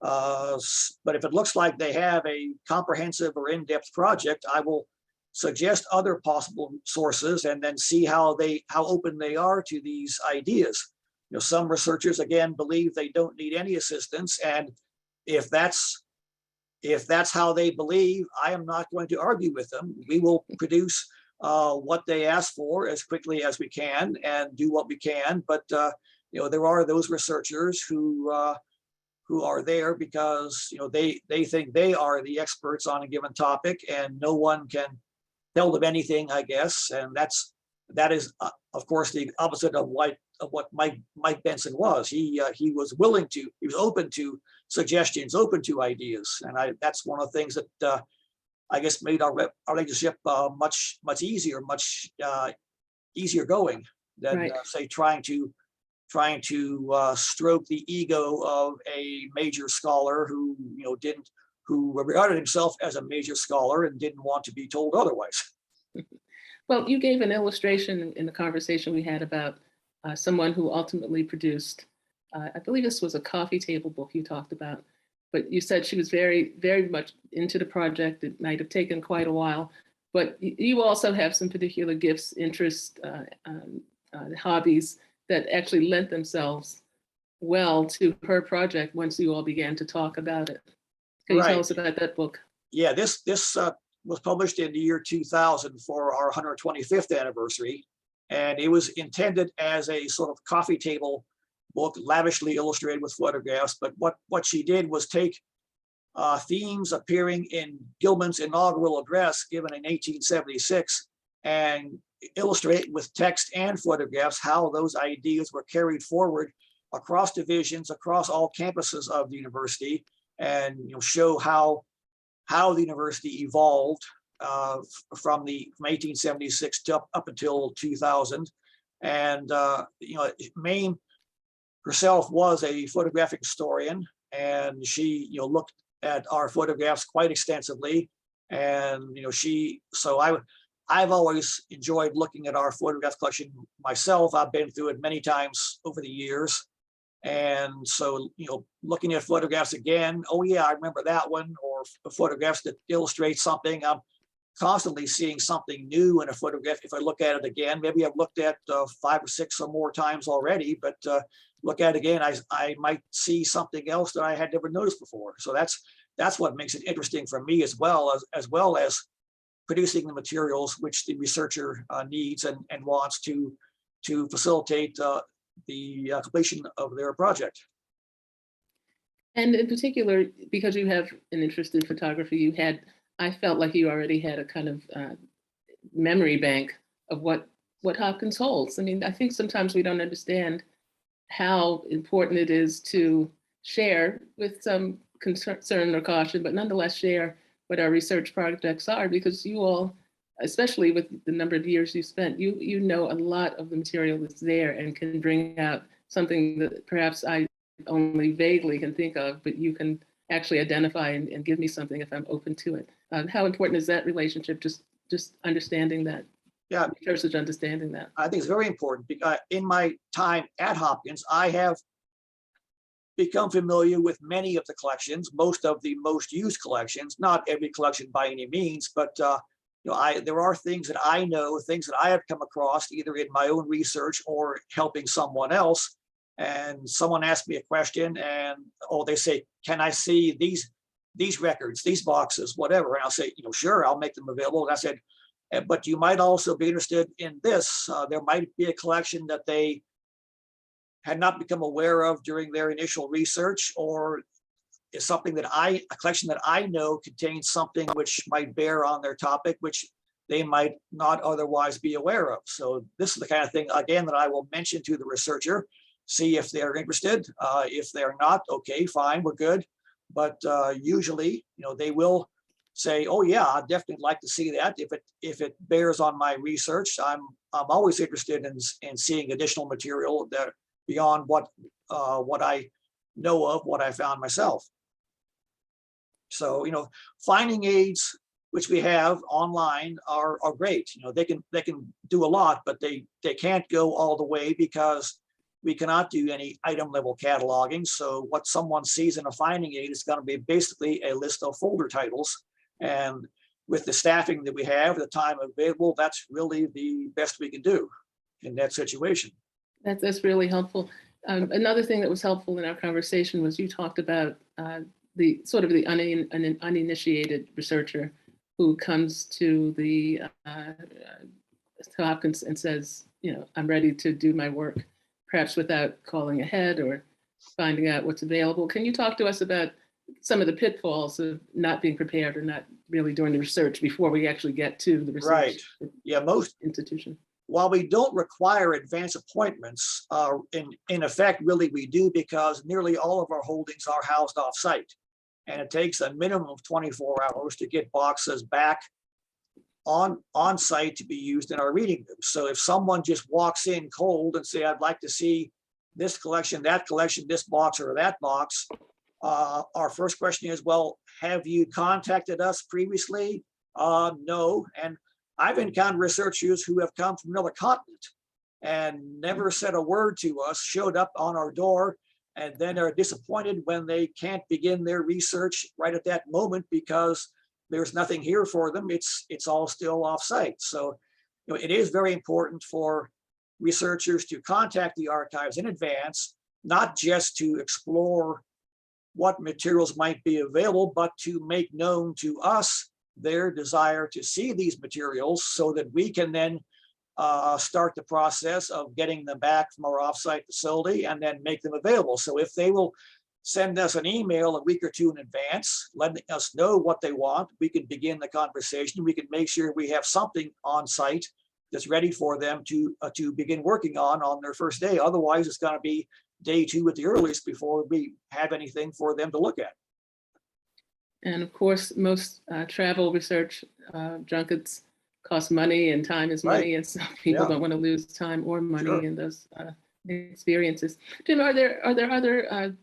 But if it looks like they have a comprehensive or in-depth project, I will suggest other possible sources and then see how open they are to these ideas. You know, some researchers, again, believe they don't need any assistance, and if that's how they believe, I am not going to argue with them. We will produce what they ask for as quickly as we can and do what we can. But you know, there are those researchers who are there because, you know, they think they are the experts on a given topic, and no one can tell them anything, I guess. And that is of course the opposite of what Mike Benson was. He was open to suggestions, open to ideas, and that's one of the things that I guess made our relationship much easier, easier going than Right. say trying to stroke the ego of a major scholar who regarded himself as a major scholar and didn't want to be told otherwise. Well, you gave an illustration in the conversation we had about someone who ultimately produced, I believe this was a coffee table book you talked about, but you said she was very, very much into the project. It might have taken quite a while, but you also have some particular gifts, interests, hobbies that actually lent themselves well to her project once you all began to talk about it. Can you tell us about that book? Yeah, this was published in the year 2000 for our 125th anniversary. And it was intended as a sort of coffee table book, lavishly illustrated with photographs. But what she did was take themes appearing in Gilman's inaugural address given in 1876 and illustrate with text and photographs how those ideas were carried forward across divisions, across all campuses of the university, and show how the university evolved from 1876 to up until 2000. And Maine herself was a photographic historian, and she looked at our photographs quite extensively. And I've always enjoyed looking at our photograph collection myself. I've been through it many times over the years. And so, looking at photographs again, oh yeah, I remember that one, or photographs that illustrate something. I'm constantly seeing something new in a photograph. If I look at it again, maybe I've looked at 5 or 6 or more times already, but look at it again, I might see something else that I had never noticed before. So that's what makes it interesting for me, as well as producing the materials which the researcher needs and wants to facilitate the completion of their project. And in particular, because you have an interest in photography, I felt like you already had a kind of memory bank of what Hopkins holds. I mean, I think sometimes we don't understand how important it is to share with some concern or caution, but nonetheless share what our research projects are, because you all, especially with the number of years you spent, you know a lot of the material that's there and can bring out something that perhaps I only vaguely can think of, but you can actually identify and give me something if I'm open to it. How important is that relationship? Just understanding that. Yeah, research understanding that. I think it's very important, because in my time at Hopkins, I have become familiar with many of the collections, most of the most used collections, not every collection by any means, but there are things that I know, things that I have come across either in my own research or helping someone else. And someone asks me a question, and they say, "Can I see these records, these boxes, whatever?" And I'll say, "Sure, I'll make them available." And I said, "But you might also be interested in this. There might be a collection that they had not become aware of during their initial research, or is something that a collection that I know contains something which might bear on their topic, which they might not otherwise be aware of." So this is the kind of thing, again, that I will mention to the researcher, see if they're interested. If they're not, okay, fine, we're good. But usually, they will say, "Oh yeah, I'd definitely like to see that if it bears on my research." I'm always interested in seeing additional material that beyond what I know of, what I found myself. So finding aids which we have online are great. They can do a lot, but they can't go all the way, because we cannot do any item level cataloging. So what someone sees in a finding aid is going to be basically a list of folder titles. And with the staffing that we have, the time available, that's really the best we can do in that situation. That's really helpful. Another thing that was helpful in our conversation was you talked about the sort of the uninitiated researcher who comes to Hopkins and says, "I'm ready to do my work," perhaps without calling ahead or finding out what's available. Can you talk to us about some of the pitfalls of not being prepared or not really doing the research before we actually get to the research? Right. Yeah, most institution. While we don't require advance appointments, in effect, really we do, because nearly all of our holdings are housed off-site. And it takes a minimum of 24 hours to get boxes back on site to be used in our reading rooms. So if someone just walks in cold and say, "I'd like to see this collection, that collection, this box or that box," our first question is, "Well, have you contacted us previously?" No. And I've encountered researchers who have come from another continent and never said a word to us, showed up on our door, and then are disappointed when they can't begin their research right at that moment because there's nothing here for them. It's all still off-site. So it is very important for researchers to contact the archives in advance, not just to explore what materials might be available, but to make known to us their desire to see these materials, so that we can then start the process of getting them back from our offsite facility and then make them available. So if they will send us an email a week or two in advance, letting us know what they want, we can begin the conversation. We can make sure we have something on site that's ready for them to begin working on their first day. Otherwise, it's going to be day 2 at the earliest before we have anything for them to look at. And of course, most travel research junkets cost money, and time is money, and some people don't want to lose time or money in those experiences. Jim, are there other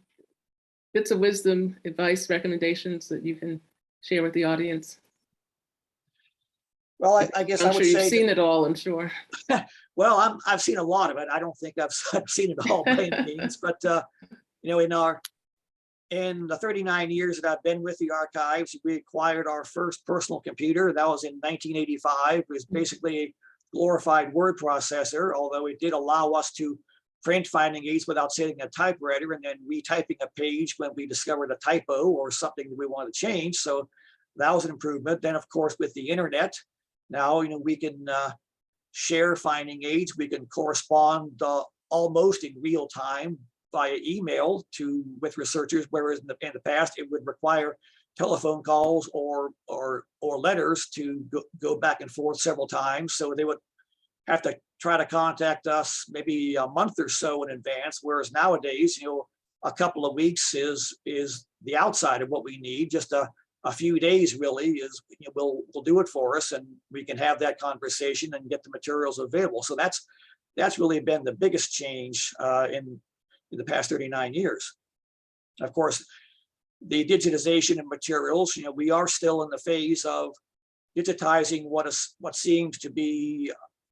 bits of wisdom, advice, recommendations that you can share with the audience? Well, I guess I would say you've seen it all, I'm sure. Well, I've seen a lot of it. I don't think I've seen it all by any means, but you know, in the 39 years that I've been with the archives, we acquired our first personal computer. That was in 1985. It was basically a glorified word processor, although it did allow us to print finding aids without setting a typewriter and then retyping a page when we discovered a typo or something that we wanted to change. So that was an improvement. Then, of course, with the internet, now we can share finding aids. We can correspond almost in real time via email with researchers, whereas in the past it would require telephone calls or letters to go back and forth several times. So they would have to try to contact us maybe a month or so in advance, whereas nowadays, a couple of weeks is the outside of what we need. Just a few days really is will do it for us, and we can have that conversation and get the materials available. So that's really been the biggest change in the past 39 years. Of course, the digitization of materials, we are still in the phase of digitizing what seems to be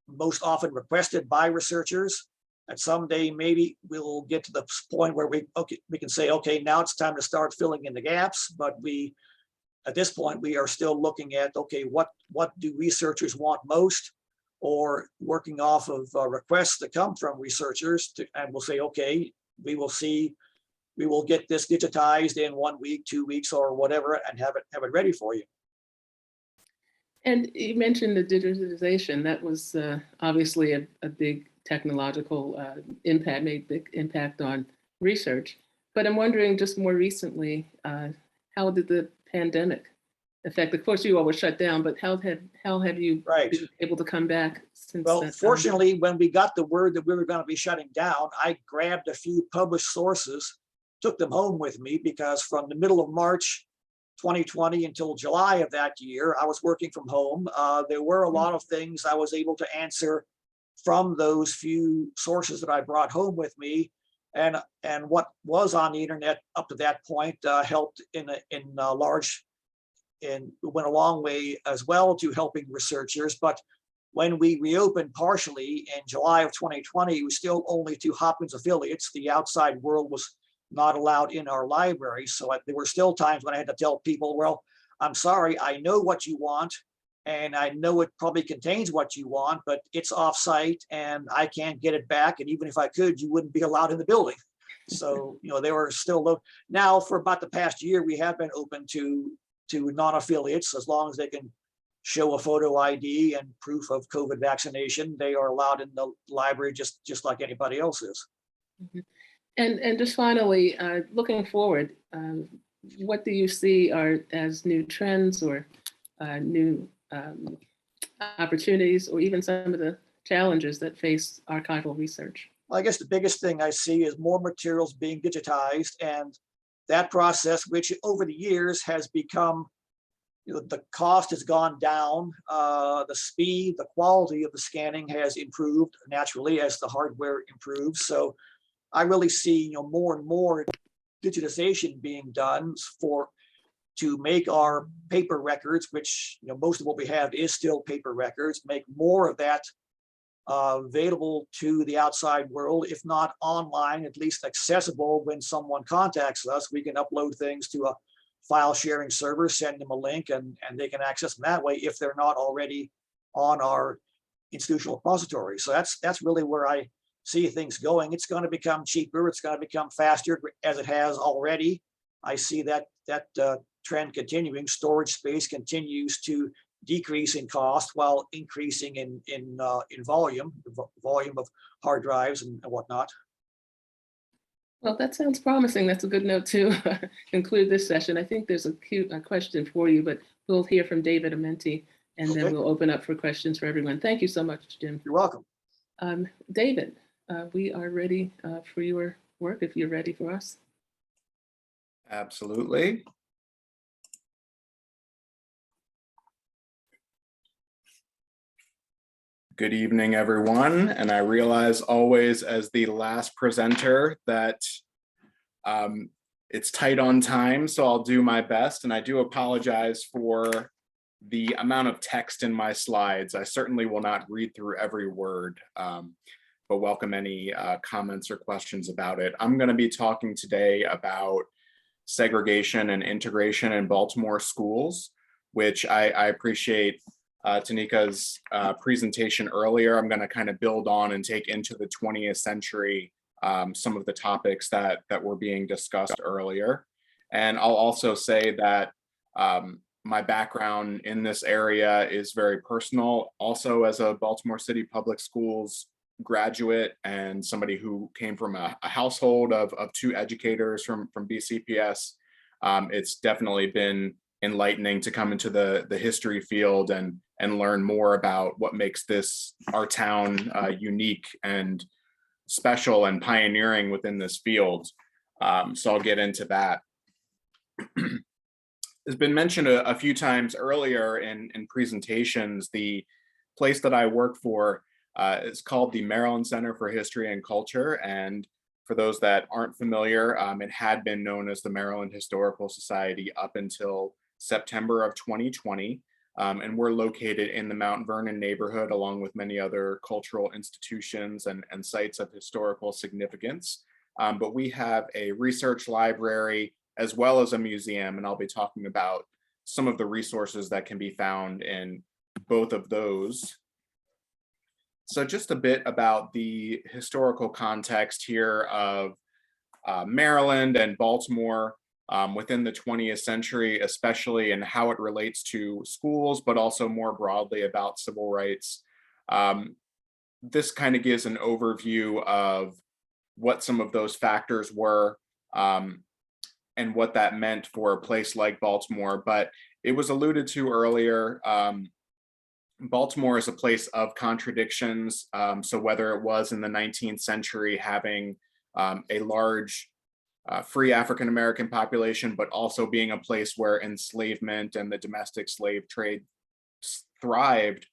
most often requested by researchers. And someday maybe we'll get to the point where we can say, okay, now it's time to start filling in the gaps. But at this point, we are still looking at, okay, what do researchers want most, or working off of requests that come from researchers, and we'll say, okay, we will get this digitized in 1 week, 2 weeks, or whatever, and have it ready for you. And you mentioned the digitization. That was obviously a big technological impact, made big impact on research. But I'm wondering, just more recently, how did the pandemic affect? Of course, you all were shut down, but how have you been able to come back since? Well, fortunately, when we got the word that we were going to be shutting down, I grabbed a few published sources, took them home with me, because from the middle of March 2020 until July of that year, I was working from home. There were a lot of things I was able to answer from those few sources that I brought home with me. And what was on the internet up to that point helped in a large, and went a long way as well to helping researchers. But when we reopened partially in July of 2020, it was still only to Hopkins affiliates. The outside world was not allowed in our library. So there were still times when I had to tell people, well, I'm sorry, I know what you want, and I know it probably contains what you want, but it's off-site and I can't get it back. And even if I could, you wouldn't be allowed in the building. So, they were still low. Now, for about the past year, we have been open to non-affiliates. As long as they can show a photo ID and proof of COVID vaccination, they are allowed in the library just like anybody else is. Mm-hmm. And just finally, looking forward, what do you see as new trends or new opportunities, or even some of the challenges that face archival research? Well, I guess the biggest thing I see is more materials being digitized, and that process, which over the years has become, the cost has gone down, the speed, the quality of the scanning has improved naturally as the hardware improves. So I really see, more and more digitization being done to make our paper records, which most of what we have is still paper records, make more of that available to the outside world, if not online, at least accessible. When someone contacts us, we can upload things to a file sharing server, send them a link, and they can access them that way if they're not already on our institutional repository. So that's really where I see things going. It's going to become cheaper. It's going to become faster, as it has already. I see that trend continuing. Storage space continues to decrease in cost while increasing in volume of hard drives and whatnot. Well, that sounds promising. That's a good note to conclude this session. I think there's a question for you, but we'll hear from David Armenti and then Okay. we'll open up for questions for everyone. Thank you so much, Jim. You're welcome. David, we are ready for your work if you're ready for us. Absolutely. Good evening, everyone. And I realize always as the last presenter that it's tight on time, so I'll do my best. And I do apologize for the amount of text in my slides. I certainly will not read through every word, but welcome any comments or questions about it. I'm going to be talking today about segregation and integration in Baltimore schools, which I appreciate Tonika's presentation earlier. I'm going to kind of build on and take into the 20th century some of the topics that were being discussed earlier. And I'll also say that my background in this area is very personal, also as a Baltimore City Public Schools graduate and somebody who came from a household of two educators from BCPS. It's definitely been enlightening to come into the history field and learn more about what makes our town unique and special and pioneering within this field. So I'll get into that. It's been mentioned a few times earlier in presentations. The place that I work for is called the Maryland Center for History and Culture. And for those that aren't familiar, it had been known as the Maryland Historical Society up until September of 2020. And we're located in the Mount Vernon neighborhood, along with many other cultural institutions and sites of historical significance. But we have a research library as well as a museum, and I'll be talking about some of the resources that can be found in both of those. So just a bit about the historical context here of Maryland and Baltimore within the 20th century, especially, and how it relates to schools, but also more broadly about civil rights. This kind of gives an overview of what some of those factors were and what that meant for a place like Baltimore. But it was alluded to earlier, Baltimore is a place of contradictions. So whether it was in the 19th century having a large free African-American population, but also being a place where enslavement and the domestic slave trade thrived,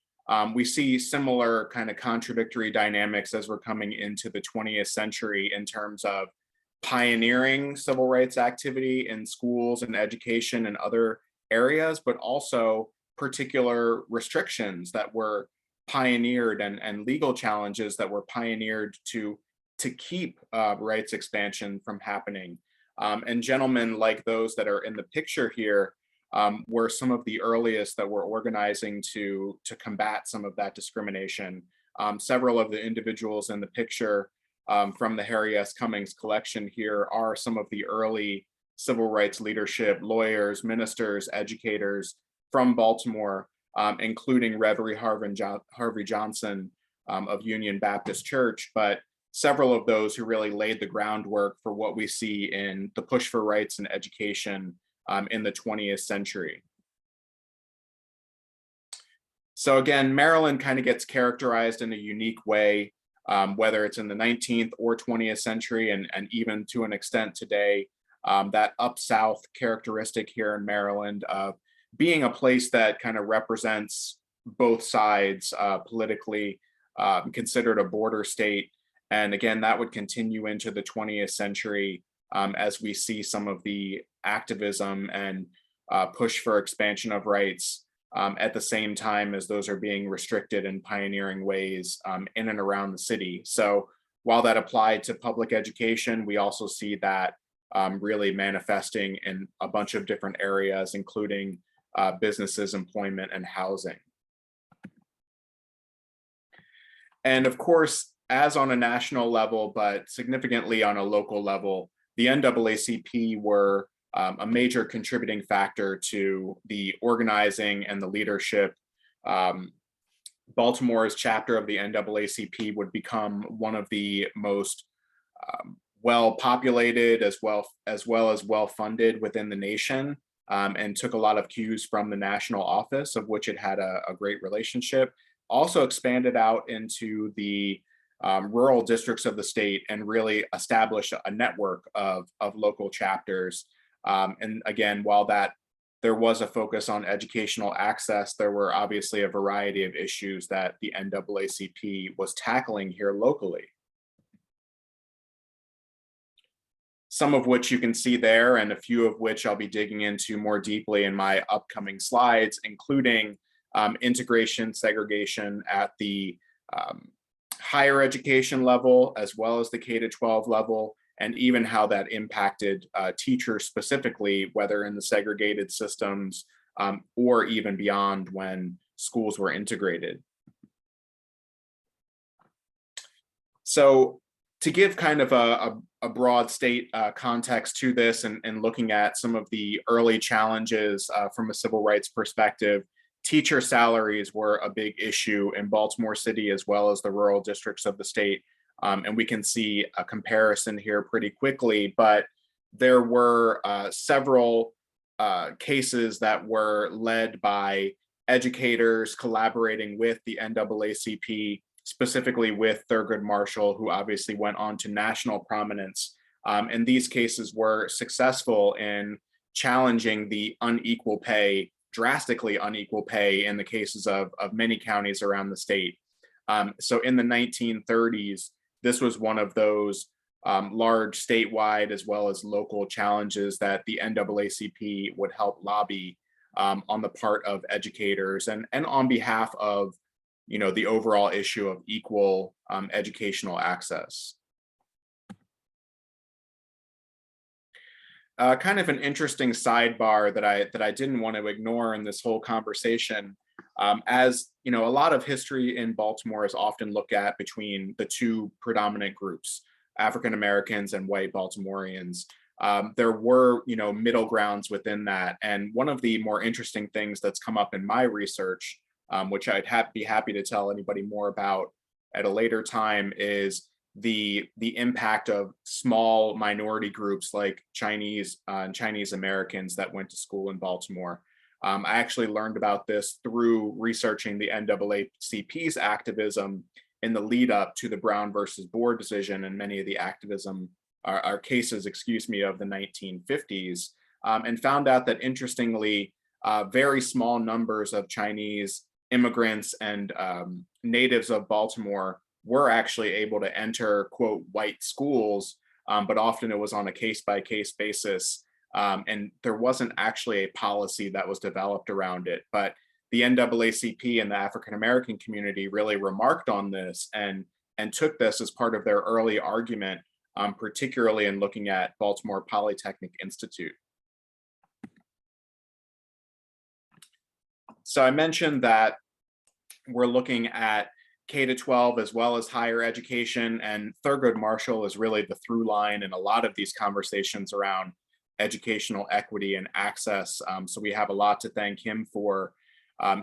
we see similar kind of contradictory dynamics as we're coming into the 20th century in terms of pioneering civil rights activity in schools and education and other areas, but also particular restrictions that were pioneered and legal challenges that were pioneered to keep rights expansion from happening. And gentlemen like those that are in the picture here were some of the earliest that were organizing to combat some of that discrimination. Several of the individuals in the picture from the Harry S. Cummings collection here are some of the early civil rights leadership, lawyers, ministers, educators from Baltimore, including Reverend Harvey Johnson of Union Baptist Church, but several of those who really laid the groundwork for what we see in the push for rights and education in the 20th century. So again, Maryland kind of gets characterized in a unique way, whether it's in the 19th or 20th century, and even to an extent today, that up south characteristic here in Maryland of being a place that kind of represents both sides politically, considered a border state. And again, that would continue into the 20th century as we see some of the activism and push for expansion of rights at the same time as those are being restricted in pioneering ways in and around the city. So while that applied to public education, we also see that really manifesting in a bunch of different areas, including businesses, employment, and housing. And of course, as on a national level, but significantly on a local level, the NAACP were a major contributing factor to the organizing and the leadership. Baltimore's chapter of the NAACP would become one of the most well-populated as well as well-funded within the nation. and took a lot of cues from the national office, of which it had a great relationship. Also expanded out into the rural districts of the state and really established a network of local chapters. And again, while there was a focus on educational access, there were obviously a variety of issues that the NAACP was tackling here locally. Some of which you can see there, and a few of which I'll be digging into more deeply in my upcoming slides, including integration, segregation at the higher education level, as well as the K-12 level, and even how that impacted teachers specifically, whether in the segregated systems or even beyond when schools were integrated. So to give kind of a broad state context to this, and looking at some of the early challenges from a civil rights perspective, teacher salaries were a big issue in Baltimore City as well as the rural districts of the state. And we can see a comparison here pretty quickly, but there were several cases that were led by educators collaborating with the NAACP, specifically with Thurgood Marshall, who obviously went on to national prominence. And these cases were successful in challenging the unequal pay, drastically unequal pay in the cases of many counties around the state. So in the 1930s, this was one of those large statewide as well as local challenges that the NAACP would help lobby on the part of educators and on behalf of, you know, the overall issue of equal educational access. Kind of an interesting sidebar that I didn't want to ignore in this whole conversation. As you know, a lot of history in Baltimore is often looked at between the two predominant groups, African Americans and white Baltimoreans. There were, you know, middle grounds within that. And one of the more interesting things that's come up in my research, which I'd be happy to tell anybody more about at a later time, is the impact of small minority groups like Chinese and Chinese Americans that went to school in Baltimore. I actually learned about this through researching the NAACP's activism in the lead up to the Brown versus Board decision and many of the activism cases, excuse me, of the 1950s, and found out that interestingly, very small numbers of Chinese immigrants and natives of Baltimore were actually able to enter, quote, white schools, but often it was on a case-by-case basis. And there wasn't actually a policy that was developed around it. But the NAACP and the African American community really remarked on this and took this as part of their early argument, particularly in looking at Baltimore Polytechnic Institute. So I mentioned that we're looking at K-12 as well as higher education, and Thurgood Marshall is really the through line in a lot of these conversations around educational equity and access. So we have a lot to thank him for.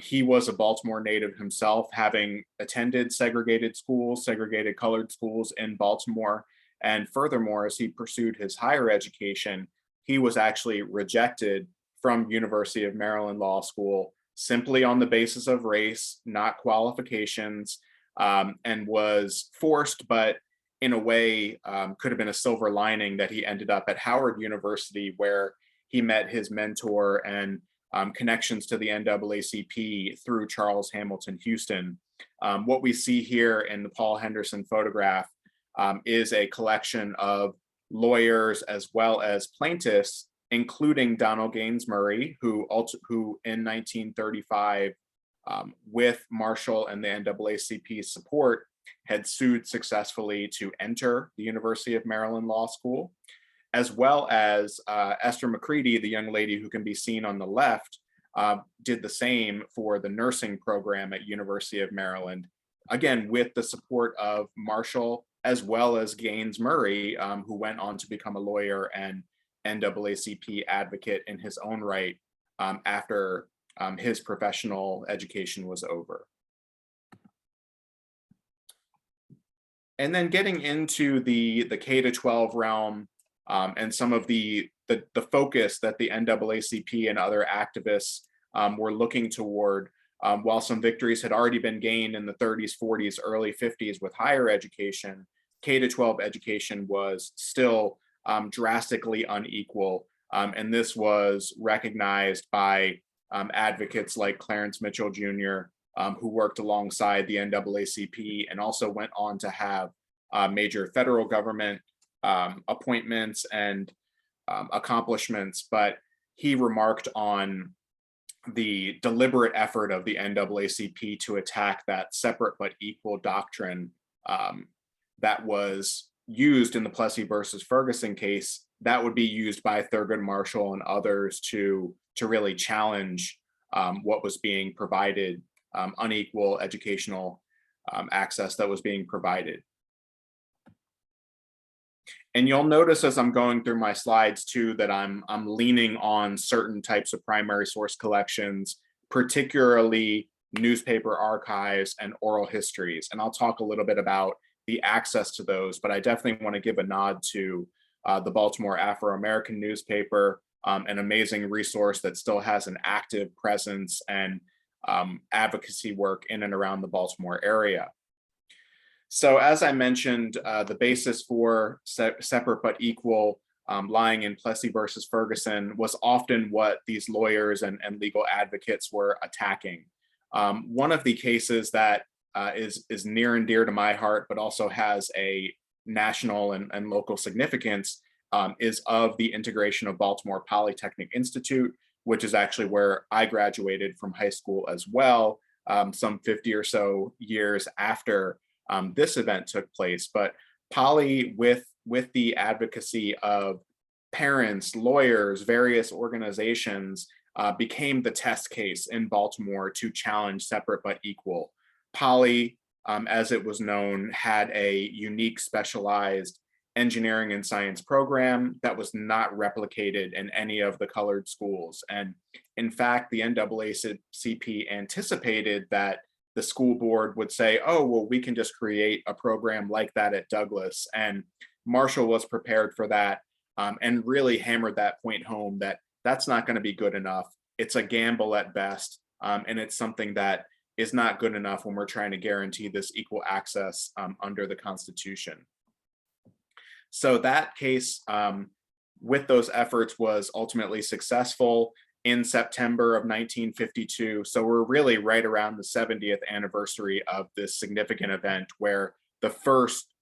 He was a Baltimore native himself, having attended segregated schools, segregated colored schools in Baltimore. And furthermore, as he pursued his higher education, he was actually rejected from University of Maryland Law School simply on the basis of race, not qualifications, and was forced, but in a way could have been a silver lining that he ended up at Howard University, where he met his mentor and connections to the NAACP through Charles Hamilton Houston. What we see here in the Paul Henderson photograph is a collection of lawyers as well as plaintiffs, including Donald Gaines Murray, who in 1935, with Marshall and the NAACP's support, had sued successfully to enter the University of Maryland Law School, as well as Esther McCready, the young lady who can be seen on the left, did the same for the nursing program at University of Maryland, again, with the support of Marshall, as well as Gaines Murray, who went on to become a lawyer and NAACP advocate in his own right after his professional education was over. And then getting into the K-12 realm and some of the the focus that the NAACP and other activists were looking toward. While some victories had already been gained in the 30s, 40s, early 50s with higher education, K-12 education was still drastically unequal. And this was recognized by advocates like Clarence Mitchell Jr., who worked alongside the NAACP and also went on to have major federal government appointments and accomplishments. But he remarked on the deliberate effort of the NAACP to attack that separate but equal doctrine that was used in the Plessy versus Ferguson case, that would be used by Thurgood Marshall and others to really challenge what was being provided, unequal educational access that was being provided. And you'll notice as I'm going through my slides too, that I'm leaning on certain types of primary source collections, particularly newspaper archives and oral histories. And I'll talk a little bit about the access to those, but I definitely want to give a nod to the Baltimore Afro-American newspaper, an amazing resource that still has an active presence and advocacy work in and around the Baltimore area. So as I mentioned, the basis for separate but equal lying in Plessy versus Ferguson was often what these lawyers and legal advocates were attacking. One of the cases that is near and dear to my heart, but also has a national and local significance, is of the integration of Baltimore Polytechnic Institute, which is actually where I graduated from high school as well, some 50 or so years after this event took place. But Poly, with the advocacy of parents, lawyers, various organizations, became the test case in Baltimore to challenge separate but equal. Poly, as it was known, had a unique specialized engineering and science program that was not replicated in any of the colored schools. And in fact, the NAACP anticipated that the school board would say, oh, well, we can just create a program like that at Douglas. And Marshall was prepared for that and really hammered that point home that that's not going to be good enough. It's a gamble at best. And it's something that is not good enough when we're trying to guarantee this equal access under the Constitution. So that case with those efforts was ultimately successful in September of 1952. So we're really right around the 70th anniversary of this significant event where the first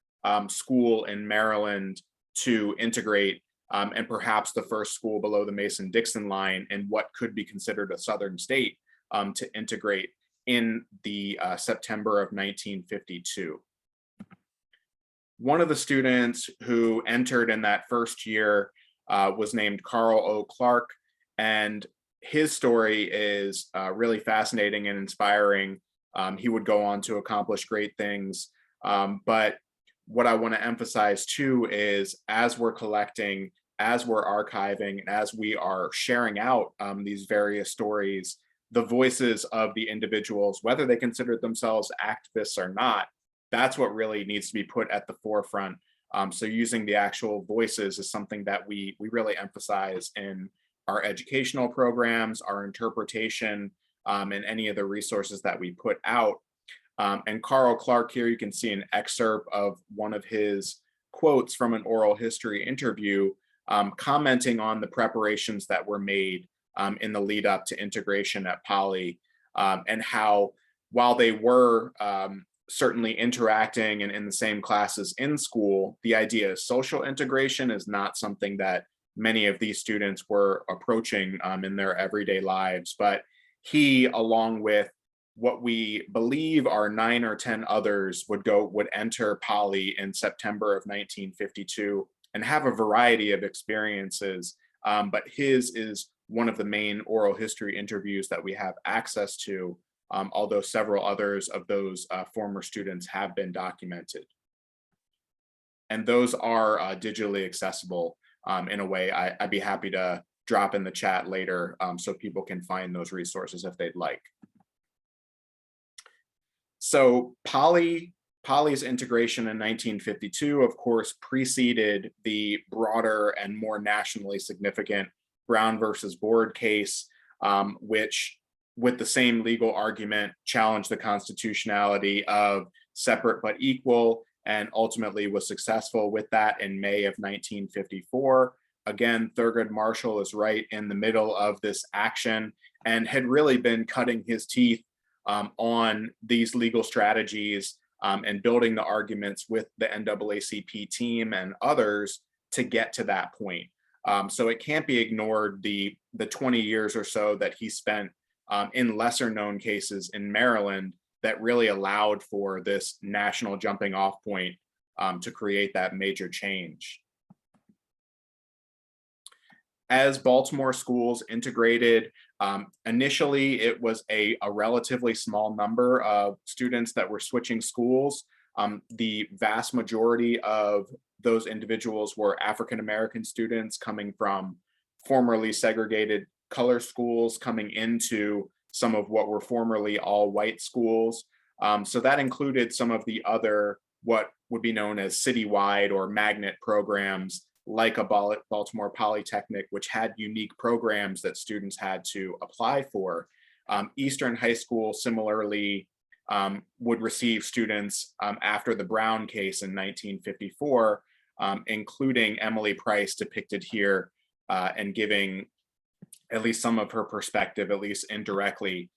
school in Maryland to integrate and perhaps the first school below the Mason-Dixon line in what could be considered a Southern state to integrate in the September of 1952. One of the students who entered in that first year was named Carl O. Clark, and his story is really fascinating and inspiring. He would go on to accomplish great things, but what I want to emphasize too is as we're collecting, as we're archiving, and as we are sharing out these various stories, the voices of the individuals, whether they consider themselves activists or not, that's what really needs to be put at the forefront. So using the actual voices is something that we really emphasize in our educational programs, our interpretation, and any of the resources that we put out. And Carl Clark here, you can see an excerpt of one of his quotes from an oral history interview, commenting on the preparations that were made in the lead up to integration at Poly, and how while they were certainly interacting and in the same classes in school, the idea of social integration is not something that many of these students were approaching in their everyday lives. But he, along with what we believe are 9 or 10 others, would enter Poly in September of 1952 and have a variety of experiences. But his is one of the main oral history interviews that we have access to, although several others of those former students have been documented. And those are digitally accessible in a way. I'd be happy to drop in the chat later so people can find those resources if they'd like. So Poly Poly's integration in 1952, of course, preceded the broader and more nationally significant Brown versus Board case, which, with the same legal argument, challenged the constitutionality of separate but equal, and ultimately was successful with that in May of 1954. Again, Thurgood Marshall is right in the middle of this action and had really been cutting his teeth on these legal strategies and building the arguments with the NAACP team and others to get to that point. So it can't be ignored the 20 years or so that he spent in lesser known cases in Maryland that really allowed for this national jumping off point to create that major change. As Baltimore schools integrated, initially it was a relatively small number of students that were switching schools. The vast majority of those individuals were African American students coming from formerly segregated color schools coming into some of what were formerly all white schools. So that included some of the other, what would be known as citywide or magnet programs, like a Baltimore Polytechnic, which had unique programs that students had to apply for. Eastern High School similarly would receive students after the Brown case in 1954, including Emily Price depicted here and giving at least some of her perspective, at least indirectly,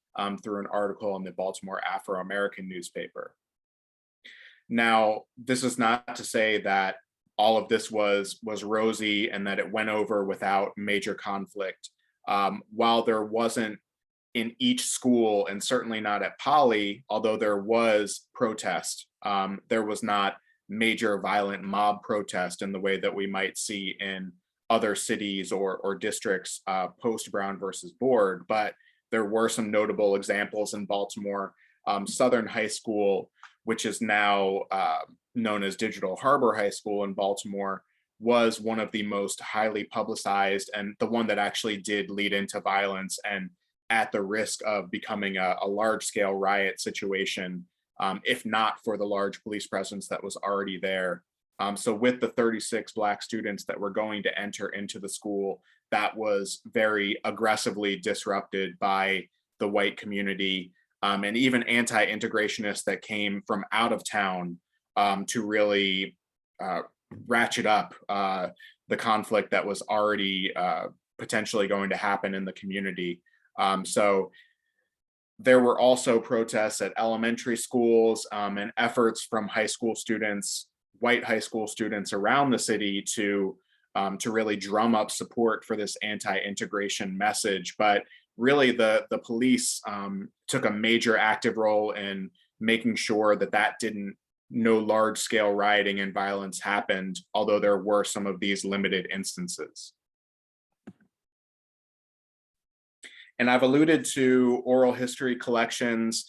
through an article in the Baltimore Afro-American newspaper. Now, this is not to say that all of this was rosy and that it went over without major conflict. While there wasn't in each school, and certainly not at Poly, although there was protest, there was not major violent mob protest in the way that we might see in other cities or districts post Brown versus Board, but there were some notable examples in Baltimore. Southern High School, which is now known as Digital Harbor High School in Baltimore, was one of the most highly publicized and the one that actually did lead into violence and at the risk of becoming a large-scale riot situation, if not for the large police presence that was already there. So with the 36 Black students that were going to enter into the school, that was very aggressively disrupted by the white community and even anti-integrationists that came from out of town to really ratchet up the conflict that was already potentially going to happen in the community. So there were also protests at elementary schools and efforts from high school students, white high school students around the city to really drum up support for this anti-integration message. But really the police took a major active role in making sure that no large scale rioting and violence happened, although there were some of these limited instances. And I've alluded to oral history collections.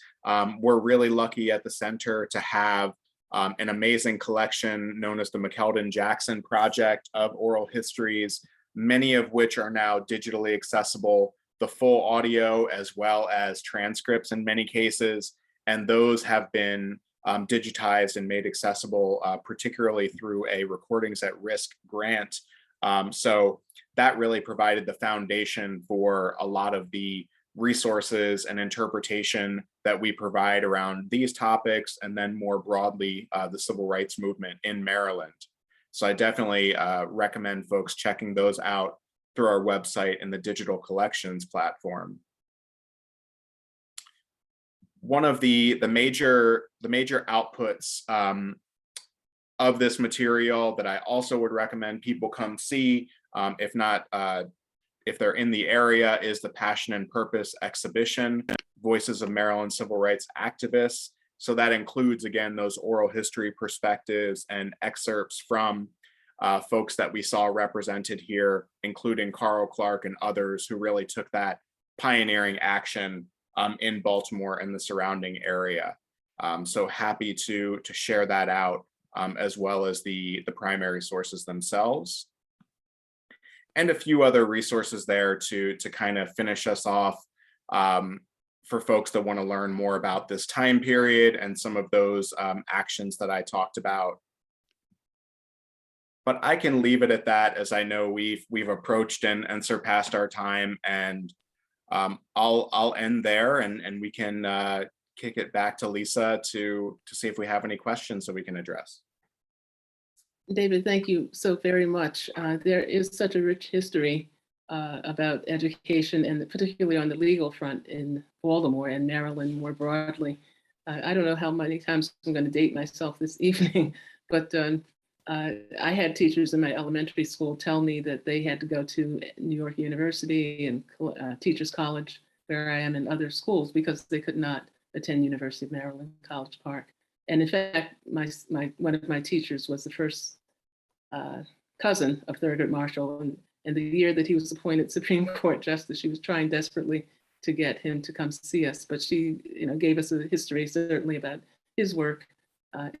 We're really lucky at the center to have an amazing collection known as the McKeldin-Jackson Project of oral histories, many of which are now digitally accessible, the full audio as well as transcripts in many cases. And those have been digitized and made accessible, particularly through a Recordings at Risk grant. So that really provided the foundation for a lot of the resources and interpretation that we provide around these topics, and then more broadly, the civil rights movement in Maryland. So I definitely recommend folks checking those out through our website and the digital collections platform. One of the major outputs of this material that I also would recommend people come see, if they're in the area, is the Passion and Purpose exhibition, Voices of Maryland Civil Rights Activists. So that includes, again, those oral history perspectives and excerpts from folks that we saw represented here, including Carl Clark and others who really took that pioneering action in Baltimore and the surrounding area. So happy to share that out, as well as the primary sources themselves. And a few other resources there to kind of finish us off. for folks that want to learn more about this time period and some of those actions that I talked about. But I can leave it at that, as I know we've approached and surpassed our time, and I'll end there, and we can kick it back to Lisa to see if we have any questions that we can address. David, thank you so very much. There is such a rich history about education, and particularly on the legal front in Baltimore and Maryland more broadly. I don't know how many times I'm going to date myself this evening, but I had teachers in my elementary school tell me that they had to go to New York University and Teachers College, where I am, in other schools, because they could not attend University of Maryland, College Park. And in fact, one of my teachers was the first cousin of Thurgood Marshall. And the year that he was appointed Supreme Court Justice, she was trying desperately to get him to come see us. But she, gave us a history, certainly, about his work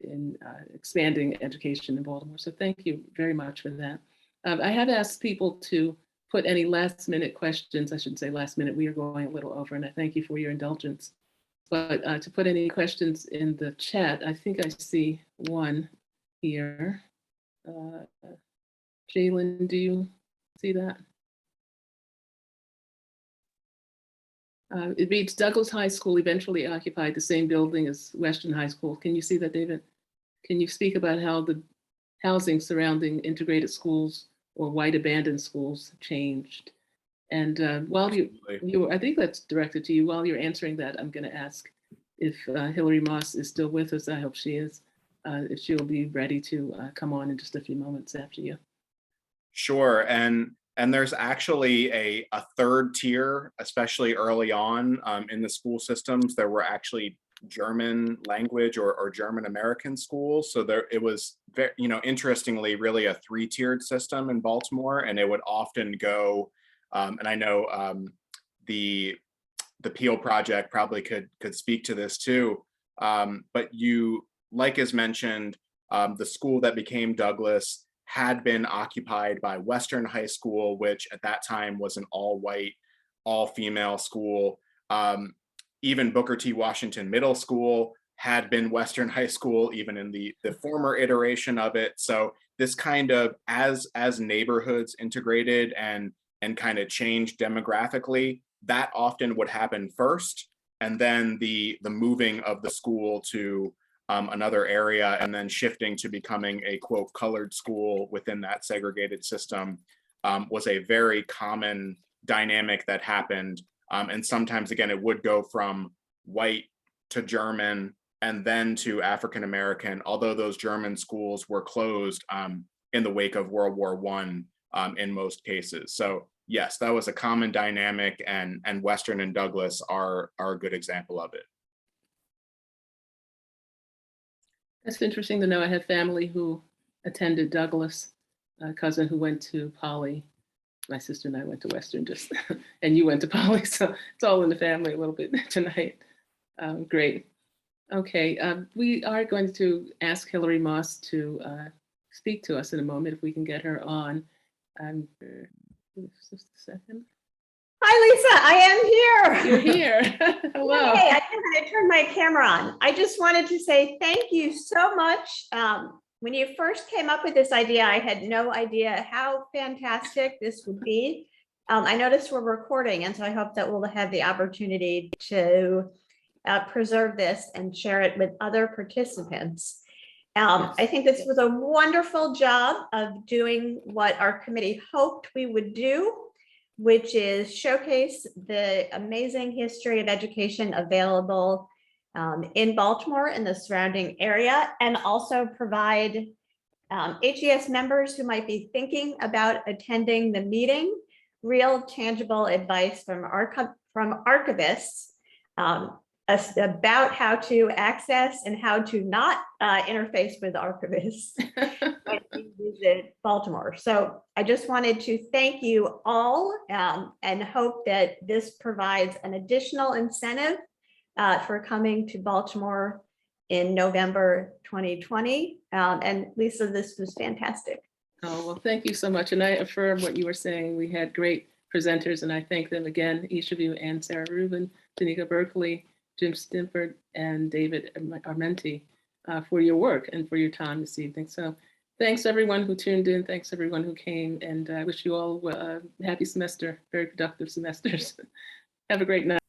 in expanding education in Baltimore. So thank you very much for that. I have asked people to put any last minute questions. I shouldn't say last minute, we are going a little over, and I thank you for your indulgence. But to put any questions in the chat, I think I see one here. Jalen, do you see that? It reads, Douglas High School eventually occupied the same building as Western High School. Can you see that, David? Can you speak about how the housing surrounding integrated schools or white abandoned schools changed? And while you, I think that's directed to you. While you're answering that, I'm going to ask if Hillary Moss is still with us. I hope she is. If she'll be ready to come on in just a few moments after you. Sure, and there's actually a third tier, especially early on in the school systems. There were actually German language or German American schools. So it was very, interestingly, really a three-tiered system in Baltimore, and it would often go. And I know the Peel Project probably could speak to this too. But like as mentioned, the school that became Douglas had been occupied by Western High School, which at that time was an all-white, all-female school. Even Booker T. Washington Middle School had been Western High School, even in the former iteration of it. So this kind of, as neighborhoods integrated and kind of changed demographically, that often would happen first, and then the moving of the school to another area, and then shifting to becoming a, quote, colored school within that segregated system was a very common dynamic that happened. And sometimes, again, it would go from white to German and then to African American, although those German schools were closed in the wake of World War I in most cases. So yes, that was a common dynamic, and Western and Douglas are a good example of it. That's interesting to know. I have family who attended Douglas, a cousin who went to Poly. My sister and I went to Western, and you went to Poly, so it's all in the family a little bit tonight. Great. Okay, we are going to ask Hillary Moss to speak to us in a moment, if we can get her on. Just a second. Hi, Lisa, I am here. You're here. Hello. Hey, I turned my camera on. I just wanted to say thank you so much. When you first came up with this idea, I had no idea how fantastic this would be. I noticed we're recording, and so I hope that we'll have the opportunity to preserve this and share it with other participants. I think this was a wonderful job of doing what our committee hoped we would do, which is showcase the amazing history of education available in Baltimore and the surrounding area, and also provide HES members who might be thinking about attending the meeting real tangible advice from archivists about how to access and how to not interface with archivists when you visit Baltimore. So I just wanted to thank you all and hope that this provides an additional incentive for coming to Baltimore in November 2020. And Lisa, this was fantastic. Oh, well, thank you so much. And I affirm what you were saying. We had great presenters, and I thank them again, each of you, Anne Sarah Rubin, Tonika Berkley, Jim Stimpert, and David Armenti for your work and for your time this evening. So thanks everyone who tuned in. Thanks everyone who came, and I wish you all a happy semester, very productive semesters. Have a great night.